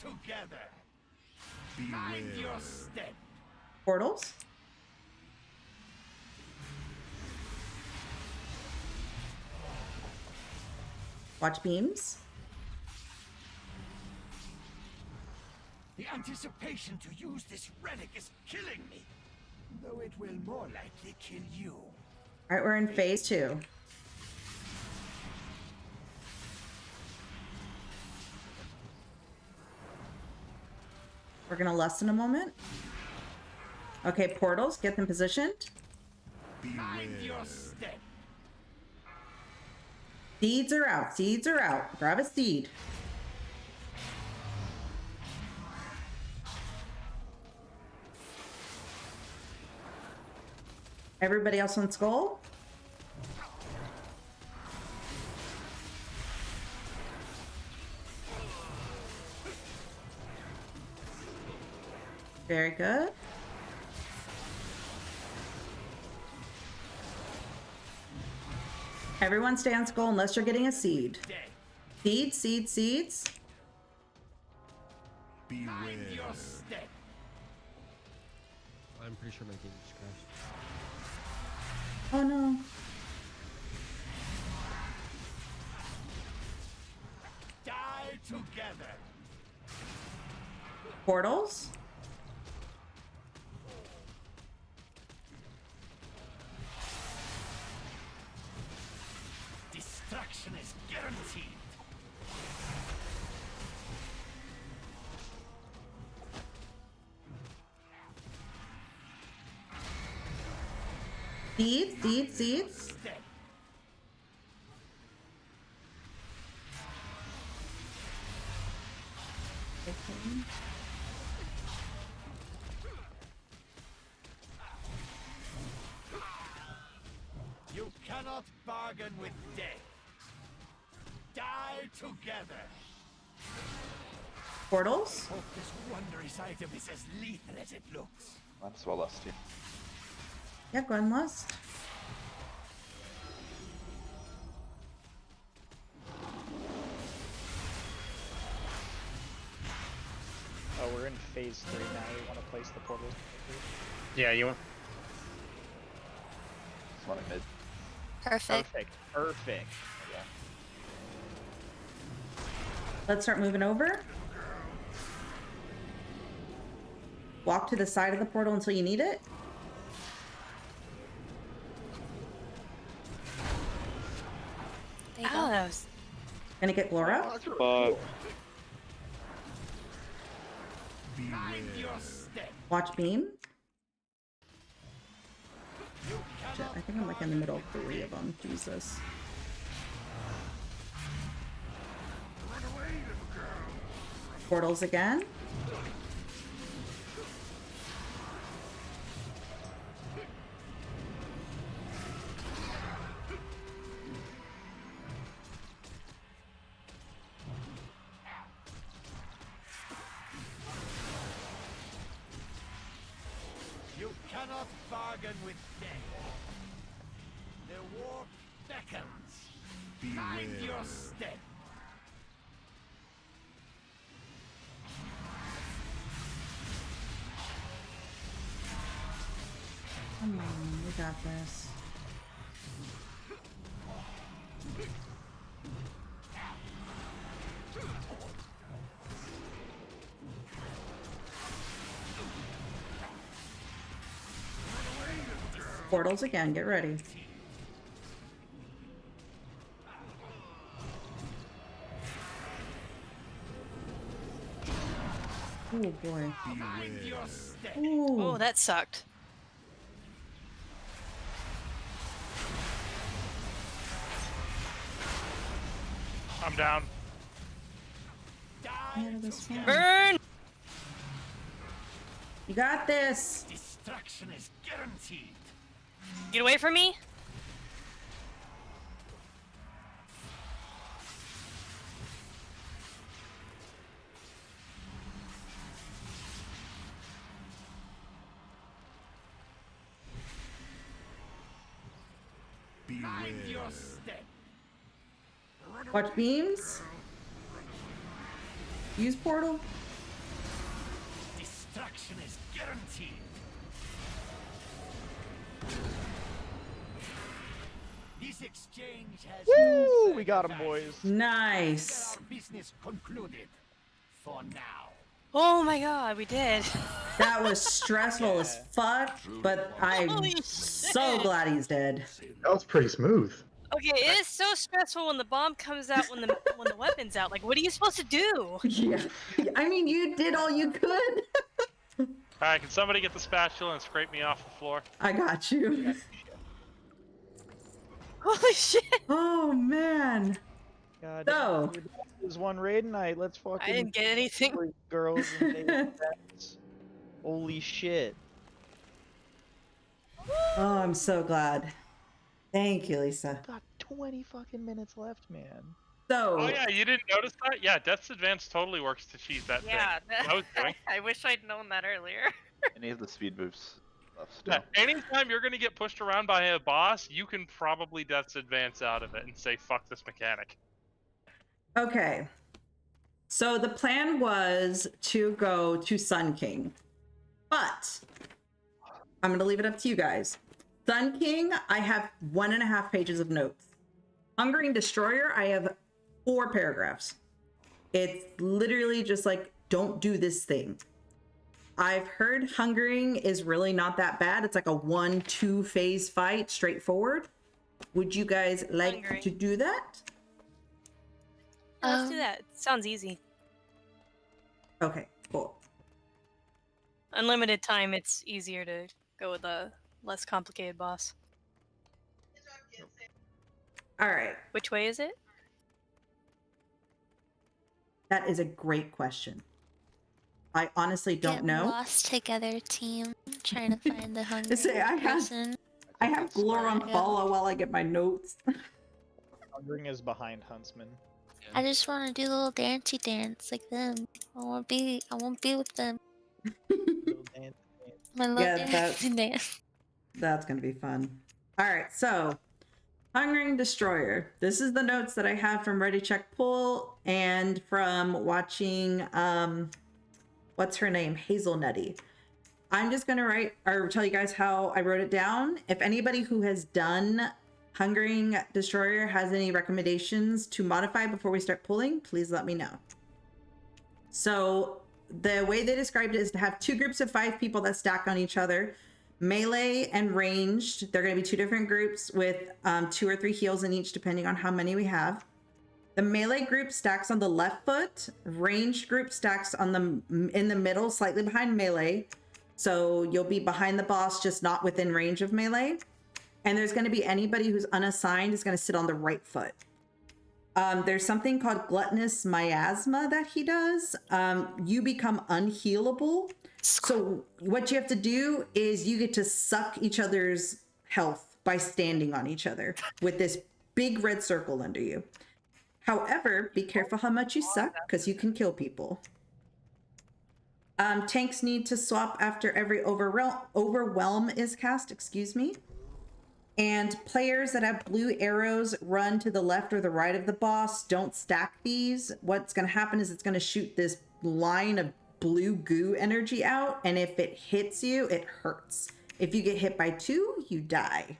Speaker 12: together. Mind your step.
Speaker 2: Portals. Watch beams.
Speaker 12: The anticipation to use this relic is killing me. Though it will more likely kill you.
Speaker 2: All right, we're in phase 2. We're gonna lessen a moment. Okay, portals, get them positioned.
Speaker 12: Mind your step.
Speaker 2: Seeds are out, seeds are out. Grab a seed. Everybody else on Skull? Very good. Everyone stay on Skull unless you're getting a seed. Seeds, seeds, seeds.
Speaker 12: Mind your step.
Speaker 3: I'm pretty sure my game just crashed.
Speaker 2: Oh no.
Speaker 12: Die together.
Speaker 2: Portals.
Speaker 12: Destruction is guaranteed.
Speaker 2: Seeds, seeds, seeds.
Speaker 12: Step. You cannot bargain with death. Die together.
Speaker 2: Portals.
Speaker 12: Hope this wondrous item is as lethal as it looks.
Speaker 5: Might as well last you.
Speaker 2: Yeah, go ahead and lust.
Speaker 15: Oh, we're in phase 3 now. We want to place the portals.
Speaker 16: Yeah, you want.
Speaker 5: Just want it mid.
Speaker 17: Perfect.
Speaker 15: Perfect. Perfect.
Speaker 5: Yeah.
Speaker 2: Let's start moving over. Walk to the side of the portal until you need it.
Speaker 17: There you
Speaker 4: Oh,
Speaker 17: go.
Speaker 4: that was
Speaker 2: Gonna get Glora.
Speaker 12: Mind your step.
Speaker 2: Watch beam. think I'm like in the middle of 3 of them. Jesus. Portals again.
Speaker 12: You cannot bargain with death. The war beckons. Mind your step.
Speaker 2: Come on, we got this. Portals again, get ready. Oh boy.
Speaker 12: Mind your step.
Speaker 2: Ooh.
Speaker 4: Oh, that sucked.
Speaker 7: I'm down.
Speaker 2: Out of this one.
Speaker 4: Burn!
Speaker 2: You got this.
Speaker 12: Destruction is guaranteed.
Speaker 4: Get away from me.
Speaker 12: Mind your step.
Speaker 2: Watch beams. Use portal.
Speaker 12: Destruction is guaranteed. This exchange has
Speaker 15: Woo! We got him, boys.
Speaker 2: Nice.
Speaker 12: our business concluded. For now.
Speaker 4: Oh my god, we did.
Speaker 2: That was stressful as fuck, but I'm
Speaker 4: Holy
Speaker 2: so
Speaker 4: shit.
Speaker 2: glad he's dead.
Speaker 14: That was pretty smooth.
Speaker 4: Okay, it is so stressful when the bomb comes out when the weapon's out. Like, what are you supposed to do?
Speaker 2: Yeah. I mean, you did all you could.
Speaker 7: Alright, can somebody get the spatula and scrape me off the floor?
Speaker 2: I got you.
Speaker 4: Holy shit!
Speaker 2: Oh man.
Speaker 15: God,
Speaker 2: So
Speaker 15: there's one raid night. Let's fucking.
Speaker 4: I didn't get anything.
Speaker 15: Girls and dads. Holy shit.
Speaker 2: Oh, I'm so glad. Thank you, Lisa.
Speaker 15: Got 20 fucking minutes left, man.
Speaker 2: So
Speaker 7: Oh yeah, you didn't notice that? Yeah, Death's Advance totally works to cheese that
Speaker 20: Yeah,
Speaker 7: thing. I was doing.
Speaker 20: I wish I'd known that earlier.
Speaker 5: Any of the speed moves stuff
Speaker 7: Yeah,
Speaker 5: still.
Speaker 7: anytime you're gonna get pushed around by a boss, you can probably Death's Advance out of it and say, fuck this mechanic.
Speaker 2: okay. So the plan was to go to Sun King, but I'm gonna leave it up to you guys. Sun King, I have 1.5 pages of notes. Hungering Destroyer, I have 4 paragraphs. It's literally just like, don't do this thing. I've heard Hungering is really not that bad. It's like a 1-2 phase fight, straightforward. Would you guys like
Speaker 4: Hungering.
Speaker 2: to do that?
Speaker 4: Let's do that. It sounds easy.
Speaker 2: Okay, cool.
Speaker 4: Unlimited time, it's easier to go with a less complicated boss.
Speaker 2: All right.
Speaker 4: Which way is it?
Speaker 2: That is a great question. I honestly don't
Speaker 17: Get
Speaker 2: know.
Speaker 17: lost together, team. Trying to find the hungry
Speaker 2: Say, I have-
Speaker 17: person.
Speaker 2: I have Glor on
Speaker 17: Yeah.
Speaker 2: follow while I get my notes.
Speaker 15: Hungering is behind Huntsman.
Speaker 17: I just want to do a little dancey dance like them. I won't be with them. My little
Speaker 2: Yeah,
Speaker 17: dancey dance.
Speaker 2: That's gonna be fun. All right, so Hungering Destroyer. This is the notes that I have from Ready Check Pull and from watching what's her name, Hazelnutty. I'm just gonna write or tell you guys how I wrote it down. If anybody who has done Hungering Destroyer has any recommendations to modify before we start pulling, please let me know. So the way they described it is to have 2 groups of 5 people that stack on each other. Melee and ranged, they're going to be 2 different groups with 2 or 3 heals in each, depending on how many we have. The melee group stacks on the left foot. Ranged group stacks on in the middle, slightly behind melee. So you'll be behind the boss, just not within range of melee. And there's going to be anybody who's unassigned is going to sit on the right foot. There's something called gluttonous miasma that he does. You become unhealable. So what you have to do is you get to suck each other's health by standing on each other with this big red circle under you. However, be careful how much you suck because you can kill people. Tanks need to swap after every overwhelm is cast, excuse me. And players that have blue arrows run to the left or the right of the boss. Don't stack these. What's going to happen is it's going to shoot this line of blue goo energy out. And if it hits you, it hurts. If you get hit by 2, you die.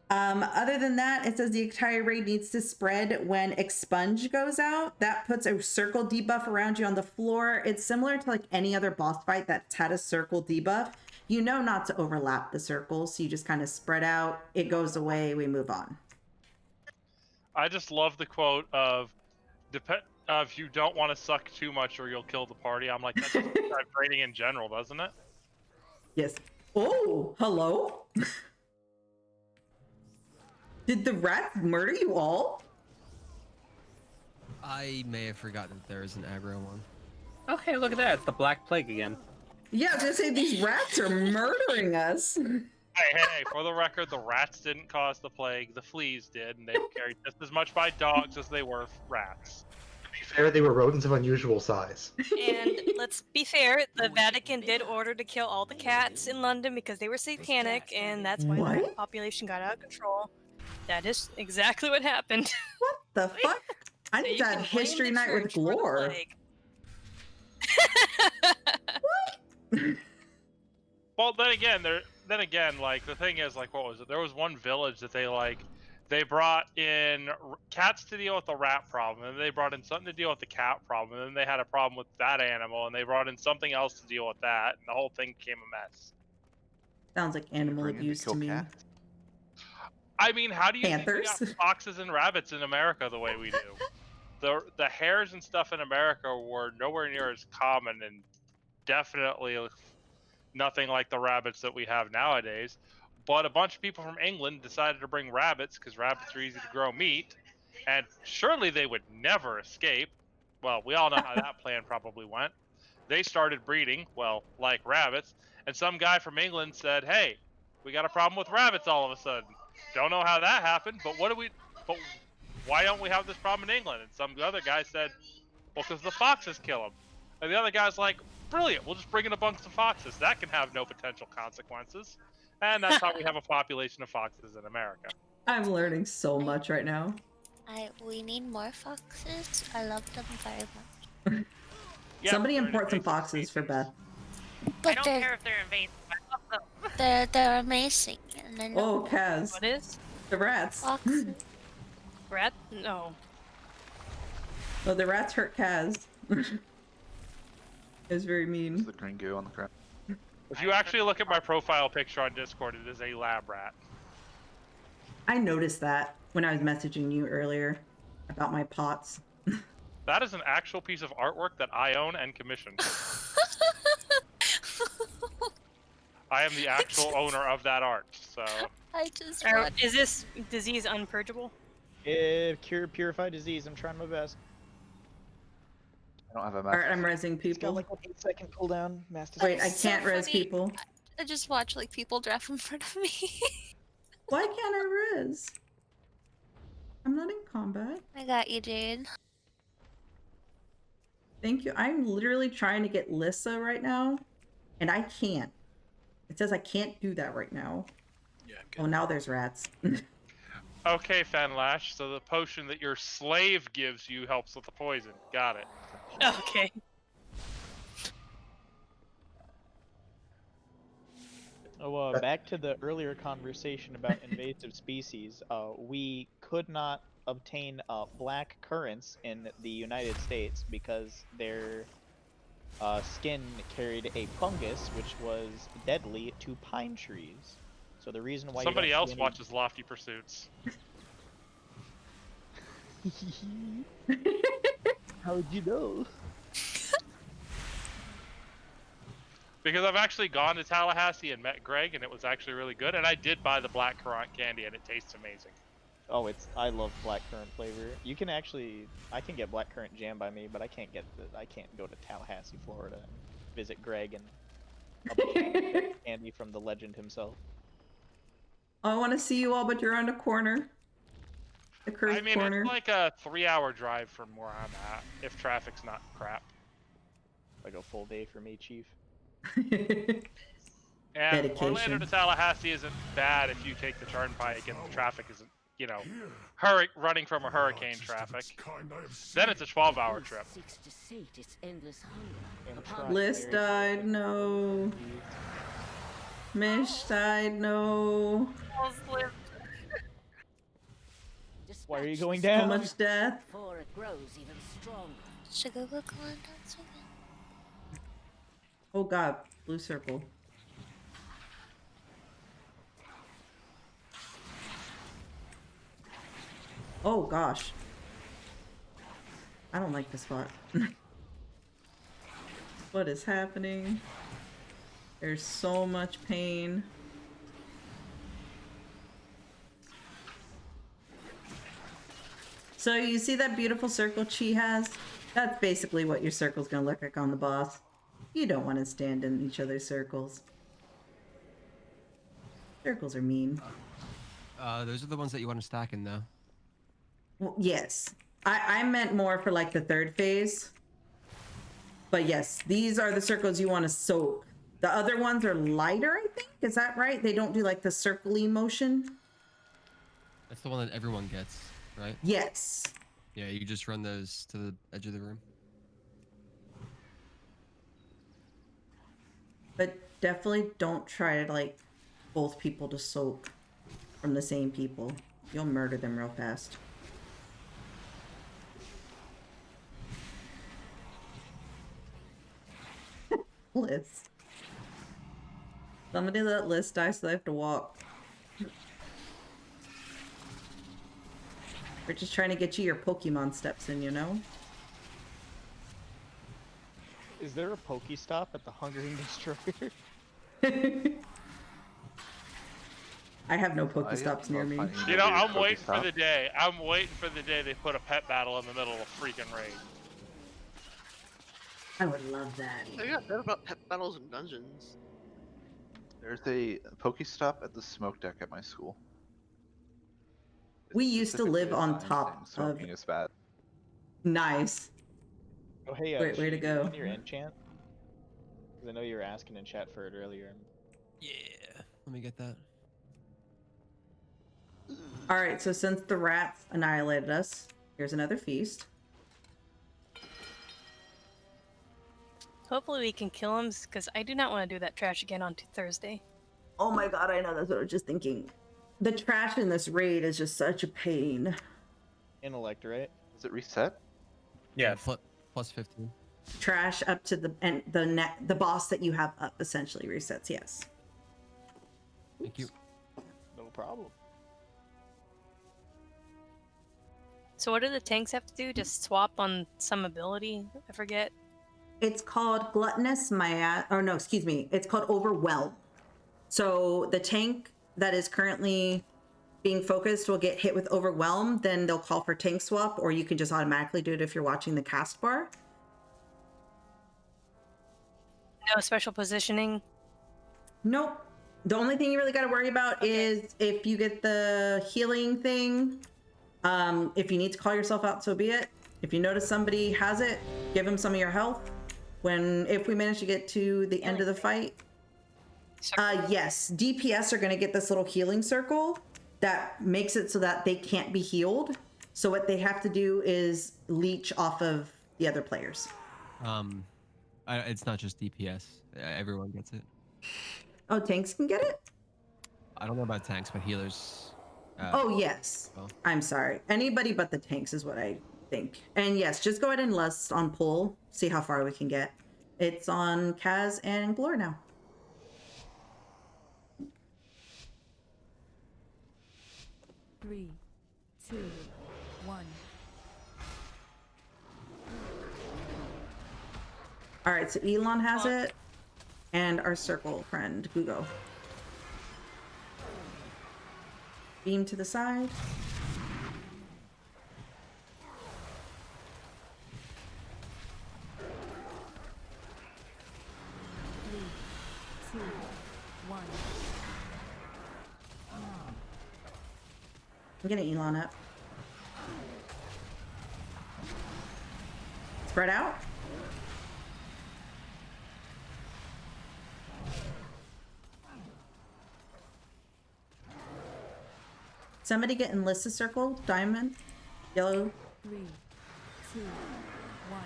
Speaker 2: Other than that, it says the entire raid needs to spread when expunge goes out. That puts a circle debuff around you on the floor. It's similar to like any other boss fight that's had a circle debuff. You know not to overlap the circles, so you just kind of spread out. It goes away. We move on.
Speaker 7: I just love the quote of you don't want to suck too much or you'll kill the party. I'm like, that's just raiding in general, doesn't it?
Speaker 2: Yes. Oh, hello? Did the rats murder you all?
Speaker 3: I may have forgotten that there was an aggro one.
Speaker 16: Oh, hey, look at that. It's the Black Plague again.
Speaker 2: Yeah, I was gonna say these rats are murdering us.
Speaker 7: Hey, for the record, the rats didn't cause the plague. The fleas did, and they were carried just as much by dogs as they were rats.
Speaker 14: To be fair, they were rodents of unusual size.
Speaker 4: And let's be fair, the Vatican did order to kill all the cats in London because they were satanic, and that's why the rat population got out of control. That is exactly what happened.
Speaker 2: What the fuck? I
Speaker 4: So
Speaker 2: need
Speaker 4: you
Speaker 2: that
Speaker 4: can
Speaker 2: history
Speaker 4: blame the
Speaker 2: night with
Speaker 4: church for the
Speaker 2: Glore.
Speaker 4: plague.
Speaker 7: Well, then again, like the thing is, like, what was it? There was one village that they brought in cats to deal with the rat problem, and they brought in something to deal with the cat problem, and then they had a problem with that animal, and they brought in something else to deal with that, and the whole thing became a mess.
Speaker 2: Sounds like animal abuse to me.
Speaker 7: I mean, how do you
Speaker 2: Panthers?
Speaker 7: think we got foxes and rabbits in America the way we do? The hares and stuff in America were nowhere near as common, and definitely nothing like the rabbits that we have nowadays. But a bunch of people from England decided to bring rabbits because rabbits are easy to grow meat, and surely they would never escape. Well, we all know how that plan probably went. They started breeding, well, like rabbits, and some guy from England said, "Hey, we got a problem with rabbits all of a sudden. Don't know how that happened, but but why don't we have this problem in England?" And some other guy said, "Well, because the foxes kill them." And the other guy's like, "Brilliant, we'll just bring in a bunch of foxes. That can have no potential consequences." And that's how we have a population of foxes in America.
Speaker 2: I'm learning so much right now.
Speaker 17: We need more foxes. I love them very much.
Speaker 2: Somebody import some foxes for Beth.
Speaker 17: But
Speaker 20: I don't care if they're invasive. I love them.
Speaker 17: They're amazing. And they're not
Speaker 2: Oh, Kaz.
Speaker 4: What is?
Speaker 2: The rats.
Speaker 17: foxes.
Speaker 4: Rat? No.
Speaker 2: Oh, the rats hurt Kaz. It was very mean.
Speaker 5: The green goo on the ground.
Speaker 7: If you actually look at my profile picture on Discord, it is a lab rat.
Speaker 2: I noticed that when I was messaging you earlier about my pots.
Speaker 7: That is an actual piece of artwork that I own and commissioned. I am the actual owner of that art, so...
Speaker 17: I just
Speaker 4: Is this disease unpurgeable?
Speaker 15: Purify disease. I'm trying my best.
Speaker 5: I don't have a
Speaker 2: Alright, I'm rezzing
Speaker 15: It's got
Speaker 2: people.
Speaker 15: like an 8-second cooldown. Master.
Speaker 2: Wait, I
Speaker 17: That's so
Speaker 2: can't res
Speaker 17: funny.
Speaker 2: people.
Speaker 17: I just watch like people draft in front of me.
Speaker 2: Why can't I res? I'm not in combat.
Speaker 17: I got you, Jade.
Speaker 2: Thank you. I'm literally trying to get Lissa right now, and I can't. It says I can't do that right now.
Speaker 19: Yeah,
Speaker 2: Oh, now there's rats.
Speaker 7: Okay, Fanlash, so the potion that your slave gives you helps with the poison. Got it.
Speaker 4: Okay.
Speaker 15: Oh, back to the earlier conversation about invasive species. We could not obtain black currants in the United States because their skin carried a fungus which was deadly to pine trees. So the reason why
Speaker 7: Somebody
Speaker 15: you don't
Speaker 7: else
Speaker 15: see any...
Speaker 7: watches Lofty Pursuits.
Speaker 15: How'd you know?
Speaker 7: Because I've actually gone to Tallahassee and met Greg, and it was actually really good. And I did buy the blackcurrant candy, and it tastes amazing.
Speaker 15: Oh, I love blackcurrant flavor. You can actually, I can get blackcurrant jam by me, but I can't go to Tallahassee, Florida, and visit Greg and get candy from the legend himself.
Speaker 2: I want to see you all, but you're on a corner. The cursed
Speaker 7: I mean,
Speaker 2: corner.
Speaker 7: it's like a 3-hour drive from where I'm at, if traffic's not crap.
Speaker 15: Like a full day for me, Chief.
Speaker 7: And
Speaker 2: Dedication.
Speaker 7: Orlando to Tallahassee isn't bad if you take the turnpike and the traffic isn't, you know, running from a hurricane traffic. Then it's a 12-hour trip.
Speaker 2: Bliss died, no. Mish died, no.
Speaker 15: Why are you going down?
Speaker 2: So much death.
Speaker 11: Before it grows even stronger.
Speaker 17: Should go look on that again.
Speaker 2: Oh god, blue circle. Oh gosh. I don't like this spot. What is happening? There's so much pain. So you see that beautiful circle Chi has? That's basically what your circle's gonna look like on the boss. You don't want to stand in each other's circles. Circles are mean.
Speaker 3: Those are the ones that you want to stack in, though.
Speaker 2: Well, yes. I meant more for like the third phase. But yes, these are the circles you want to soak. The other ones are lighter, I think. Is that right? They don't do like the circle-y motion?
Speaker 3: That's the one that everyone gets, right?
Speaker 2: Yes.
Speaker 3: Yeah, you just run those to the edge of the room.
Speaker 2: But definitely don't try to like both people to soak from the same people. You'll murder them real fast. Liz. Somebody let Liz die so they have to walk. We're just trying to get you your Pokemon steps in, you know?
Speaker 15: Is there a Pokestop at the Hungering Destroyer?
Speaker 2: I have no Pokestops near me.
Speaker 7: You know, I'm waiting for the day. I'm waiting for the day they put a pet battle in the middle of a freaking raid.
Speaker 2: I would love that.
Speaker 19: They got better about pet battles and dungeons.
Speaker 5: There's a Pokestop at the smoke deck at my school.
Speaker 2: We used to live on
Speaker 5: Specifically
Speaker 2: top
Speaker 5: designed,
Speaker 2: of.
Speaker 5: smoking is bad.
Speaker 2: Nice.
Speaker 15: Oh, hey,
Speaker 2: Great way to go.
Speaker 15: Your enchant? Because I know you were asking in chat for it earlier.
Speaker 3: Yeah, let me get that.
Speaker 2: Alright, so since the rats annihilated us, here's another feast.
Speaker 4: Hopefully we can kill him, because I do not want to do that trash again on Thursday.
Speaker 2: Oh my god, I know, that's what I was just thinking. The trash in this raid is just such a pain.
Speaker 15: Intellect, right?
Speaker 5: Is it reset?
Speaker 16: Yeah.
Speaker 3: Plus 15.
Speaker 2: Trash up to the boss that you have up essentially resets, yes.
Speaker 3: Thank you.
Speaker 15: No problem.
Speaker 4: So what do the tanks have to do? Just swap on some ability? I forget.
Speaker 2: It's called Gluttonous it's called Overwhelm. So the tank that is currently being focused will get hit with Overwhelm, then they'll call for tank swap, or you can just automatically do it if you're watching the cast bar.
Speaker 4: No special positioning?
Speaker 2: Nope. The only thing you really got to worry about is if you get the healing thing. If you need to call yourself out, so be it. If you notice somebody has it, give them some of your health. If we manage to get to the end of the fight, yes, DPS are going to get this little healing circle that makes it so that they can't be healed. So what they have to do is leech off of the other players.
Speaker 3: It's not just DPS. Everyone gets it.
Speaker 2: Oh, tanks can get it?
Speaker 3: I don't know about tanks, but healers.
Speaker 2: Oh, yes.
Speaker 3: Well.
Speaker 2: I'm sorry. Anybody but the tanks is what I think. And yes, just go ahead and lust on pull. See how far we can get. It's on Kaz and Glor now.
Speaker 8: Three, 2, 1.
Speaker 2: All right, so Elon has it. and our circle friend, Gugo. Beam to the side. I'm getting Elon up. Spread out. Somebody get in Lissa's circle. Diamond. Yellow.
Speaker 8: 3, 2, 1.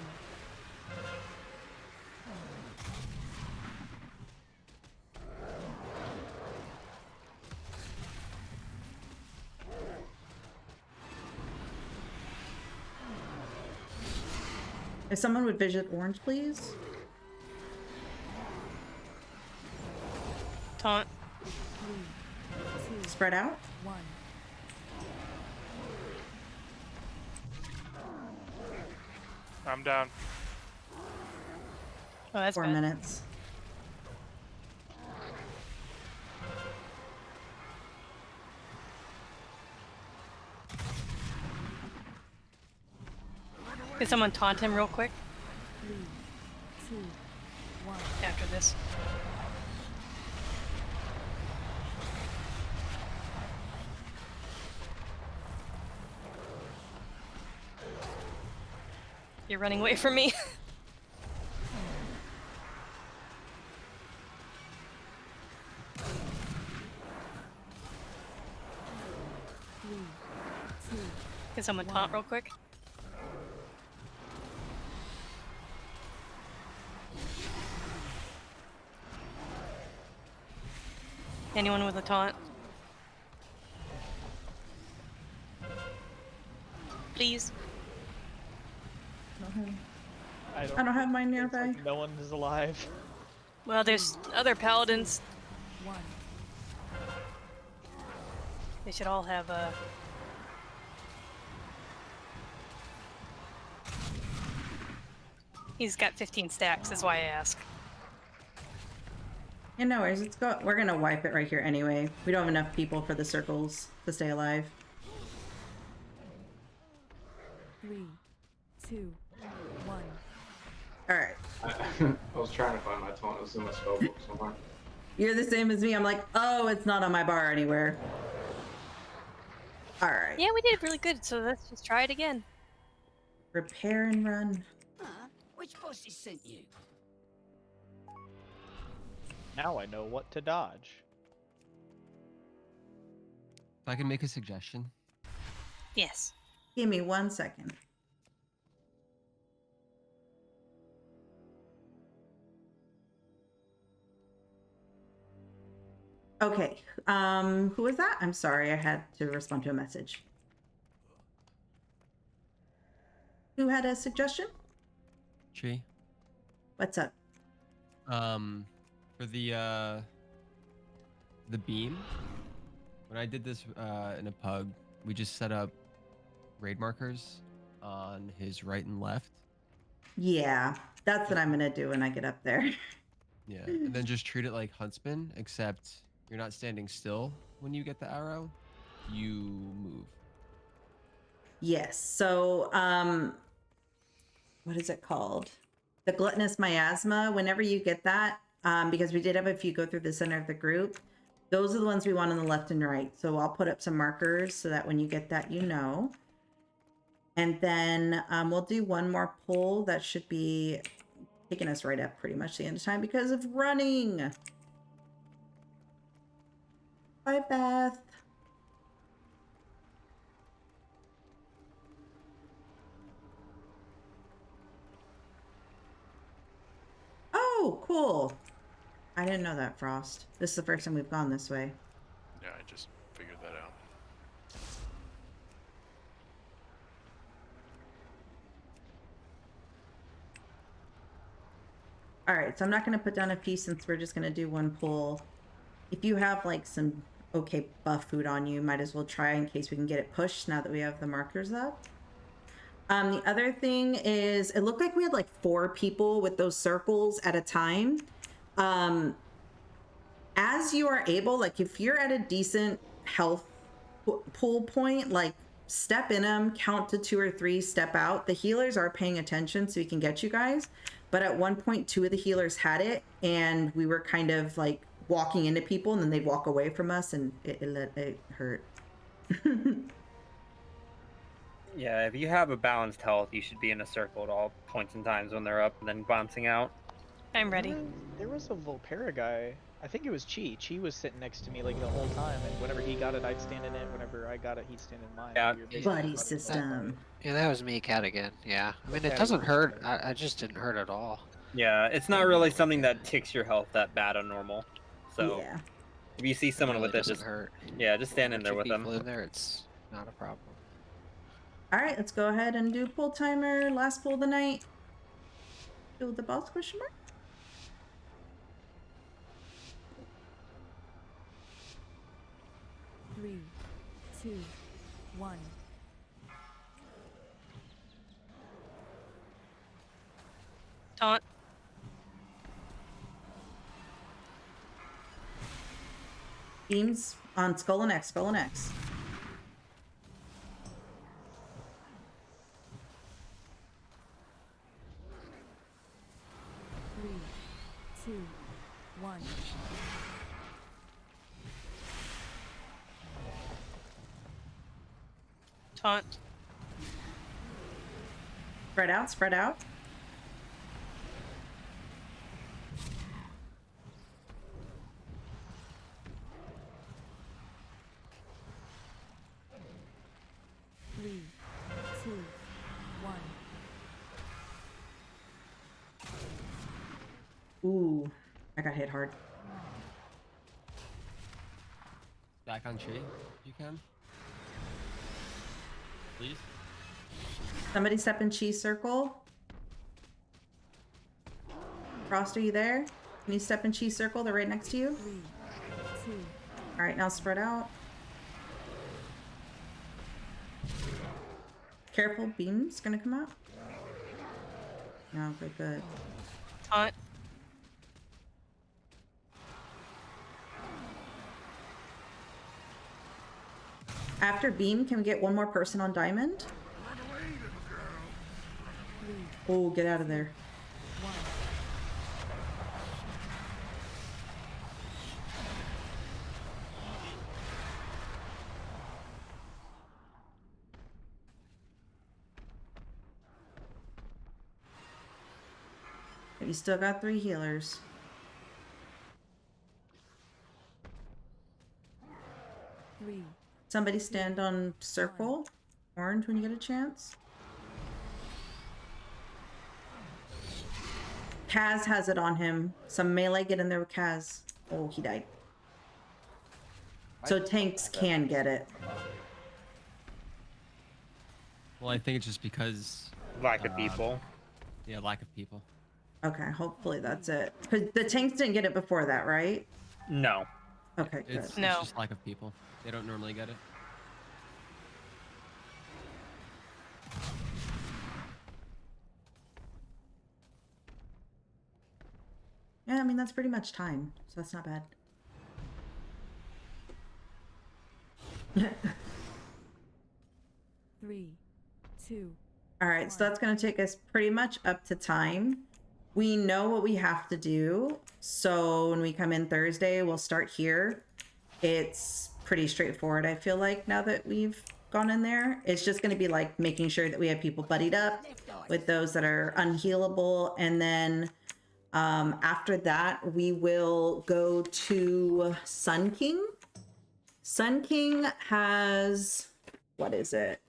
Speaker 2: If someone would visit orange, please.
Speaker 4: Taunt.
Speaker 2: Spread out.
Speaker 8: 1.
Speaker 7: I'm down.
Speaker 4: Oh, that's
Speaker 2: 4
Speaker 4: bad.
Speaker 2: minutes.
Speaker 4: Could someone taunt him real quick
Speaker 8: 3, 2, 1.
Speaker 4: after this? You're running away from me. Can someone taunt real quick? Anyone with a taunt? Please.
Speaker 2: I don't have mine nearby.
Speaker 15: No one is alive.
Speaker 4: Well, there's other paladins.
Speaker 8: 1.
Speaker 4: They should all have a. He's got 15 stacks, that's why I ask.
Speaker 2: Yeah, no worries. Let's go. We're gonna wipe it right here anyway. We don't have enough people for the circles to stay alive.
Speaker 8: 3, 2, 1.
Speaker 2: Alright.
Speaker 18: I was trying to find my taunt. It was in my spellbook somewhere.
Speaker 2: You're the same as me. I'm like, oh, it's not on my bar anywhere. Alright.
Speaker 4: Yeah, we did really good, so let's just try it again.
Speaker 2: Repair and run.
Speaker 11: Which bosses sent you?
Speaker 15: Now I know what to dodge.
Speaker 3: If I can make a suggestion.
Speaker 4: Yes.
Speaker 2: Give me 1 second. Okay. Who was that? I'm sorry, I had to respond to a message. Who had a suggestion?
Speaker 3: Tree.
Speaker 2: What's up?
Speaker 3: For the beam, when I did this in a pug, we just set up raid markers on his right and left.
Speaker 2: Yeah, that's what I'm gonna do when I get up there.
Speaker 3: Yeah, and then just treat it like Huntsman, except you're not standing still when you get the arrow. You move.
Speaker 2: Yes. So, what is it called? The gluttonous miasma. Whenever you get that, because we did have a few go through the center of the group, those are the ones we want on the left and right. So I'll put up some markers so that when you get that, you know. And then we'll do one more pull. That should be taking us right up pretty much the end of time because of running. Bye, Beth. Oh, cool. I didn't know that, Frost. This is the first time we've gone this way.
Speaker 19: Yeah, I just figured that out.
Speaker 2: All right, so I'm not going to put down a piece since we're just going to do one pull. If you have like some okay buff food on you, might as well try in case we can get it pushed now that we have the markers up. The other thing is it looked like we had like 4 people with those circles at a time. As you are able, like if you're at a decent health pool point, like step in them, count to 2 or 3, step out. The healers are paying attention so we can get you guys. But at one point, 2 of the healers had it, and we were kind of like walking into people, and then they'd walk away from us, and it hurt.
Speaker 16: Yeah, if you have a balanced health, you should be in a circle at all points and times when they're up and then bouncing out.
Speaker 4: I'm ready.
Speaker 15: There was a Volpera guy. I think it was Chi. Chi was sitting next to me like the whole time, and whenever he got it, I'd stand in it. Whenever I got it, he'd stand in mine.
Speaker 16: Yeah.
Speaker 15: We were basically
Speaker 2: Buddy
Speaker 15: running
Speaker 2: system.
Speaker 1: Yeah, that was me, Cat again. Yeah, I mean, it
Speaker 15: Cat
Speaker 1: doesn't
Speaker 15: was
Speaker 1: hurt. I just didn't hurt at all.
Speaker 16: Yeah, it's not really something that ticks your health that bad on normal. So
Speaker 2: yeah.
Speaker 16: if you see someone
Speaker 1: really
Speaker 16: with it,
Speaker 1: doesn't
Speaker 16: just
Speaker 1: hurt.
Speaker 16: Yeah, just stand in
Speaker 1: Put
Speaker 16: there
Speaker 1: two
Speaker 16: with them.
Speaker 1: people in there, it's not a problem.
Speaker 2: All right, let's go ahead and do pull timer. Last pull of the night. Kill the boss, question mark?
Speaker 8: Three, two, one.
Speaker 4: Taunt.
Speaker 2: Beams on Skull and X, Skull and X.
Speaker 8: Three, two, one.
Speaker 4: Taunt.
Speaker 2: Spread out, spread out.
Speaker 8: Three, two, one.
Speaker 2: Ooh, I got hit hard.
Speaker 3: Back on Chi, you can. Please.
Speaker 2: Somebody step in Chi's circle. Frost, are you there? Can you step in Chi's circle? They're right next to you.
Speaker 8: Three, two.
Speaker 2: All right, now spread out. Careful, beam's gonna come out. No, good, good.
Speaker 4: Taunt.
Speaker 2: After beam, can we get one more person on diamond? Oh, get out of there. You still got 3 healers.
Speaker 8: Three.
Speaker 2: Somebody stand on circle. Orange when you get a chance. Kaz has it on him. Some melee get in there with Kaz. Oh, he died. So tanks can get it.
Speaker 3: Well, I think it's just because
Speaker 16: lack of people.
Speaker 3: Yeah, lack of people.
Speaker 2: Okay, hopefully that's it. 'Cause the tanks didn't get it before that, right?
Speaker 16: No.
Speaker 2: Okay, good.
Speaker 3: It's just lack of people. They don't normally get it.
Speaker 2: Yeah, I mean, that's pretty much time, so that's not bad.
Speaker 8: Three, two.
Speaker 2: All right, so that's going to take us pretty much up to time. We know what we have to do. So when we come in Thursday, we'll start here. It's pretty straightforward, I feel like, now that we've gone in there. It's just going to be like making sure that we have people buddied up with those that are unhealable. And then after that, we will go to Sun King. Sun King has, what is it?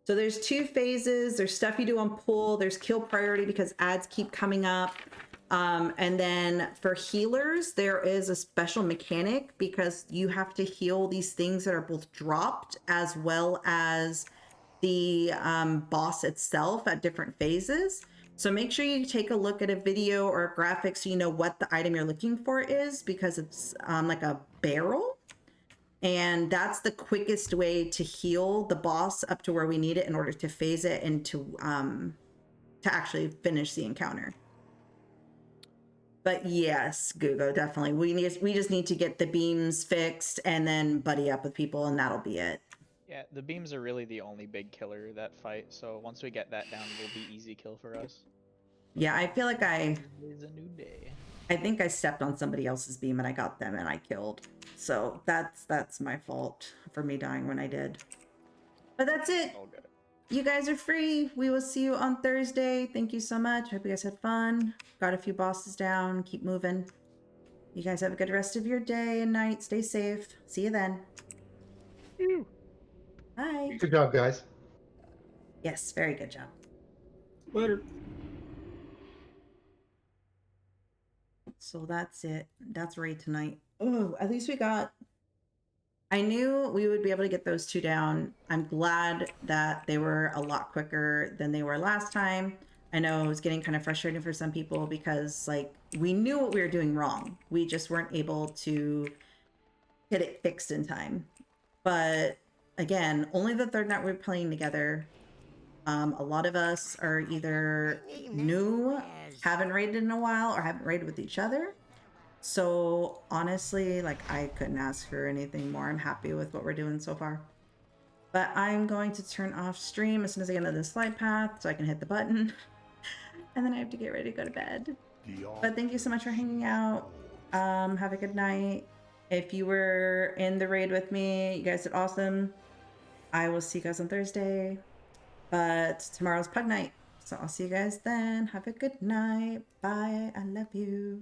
Speaker 2: So there's 2 phases. There's stuff you do on pull. There's kill priority because ads keep coming up. And then for healers, there is a special mechanic because you have to heal these things that are both dropped as well as the boss itself at different phases. So make sure you take a look at a video or a graphic so you know what the item you're looking for is, because it's like a barrel. And that's the quickest way to heal the boss up to where we need it in order to phase it and to actually finish the encounter. But yes, Google, definitely. We just need to get the beams fixed and then buddy up with people, and that'll be it.
Speaker 15: Yeah, the beams are really the only big killer that fight. So once we get that down, it'll be easy kill for us.
Speaker 2: Yeah, I feel like
Speaker 15: It's a new day.
Speaker 2: I think I stepped on somebody else's beam and I got them and I killed. So that's my fault for me dying when I did. But that's it.
Speaker 15: All good.
Speaker 2: You guys are free. We will see you on Thursday. Thank you so much. Hope you guys had fun. Got a few bosses down. Keep moving. You guys have a good rest of your day and night. Stay safe. See you then. Bye.
Speaker 14: Good job, guys.
Speaker 2: Yes, very good job.
Speaker 16: Later.
Speaker 2: So that's it. That's raid tonight. Oh, at least we got... I knew we would be able to get those two down. I'm glad that they were a lot quicker than they were last time. I know it was getting kind of frustrating for some people because, like, we knew what we were doing wrong. We just weren't able to get it fixed in time. But again, only the third night we're playing together. A lot of us are either new, haven't raided in a while, or haven't raided with each other. So honestly, like, I couldn't ask for anything more. I'm happy with what we're doing so far. But I'm going to turn off stream as soon as I get into the slide path so I can hit the button. And then I have to get ready to go to bed. But thank you so much for hanging out. Have a good night. If you were in the raid with me, you guys did awesome. I will see you guys on Thursday. But tomorrow's Pug Night. So I'll see you guys then. Have a good night. Bye. I love you.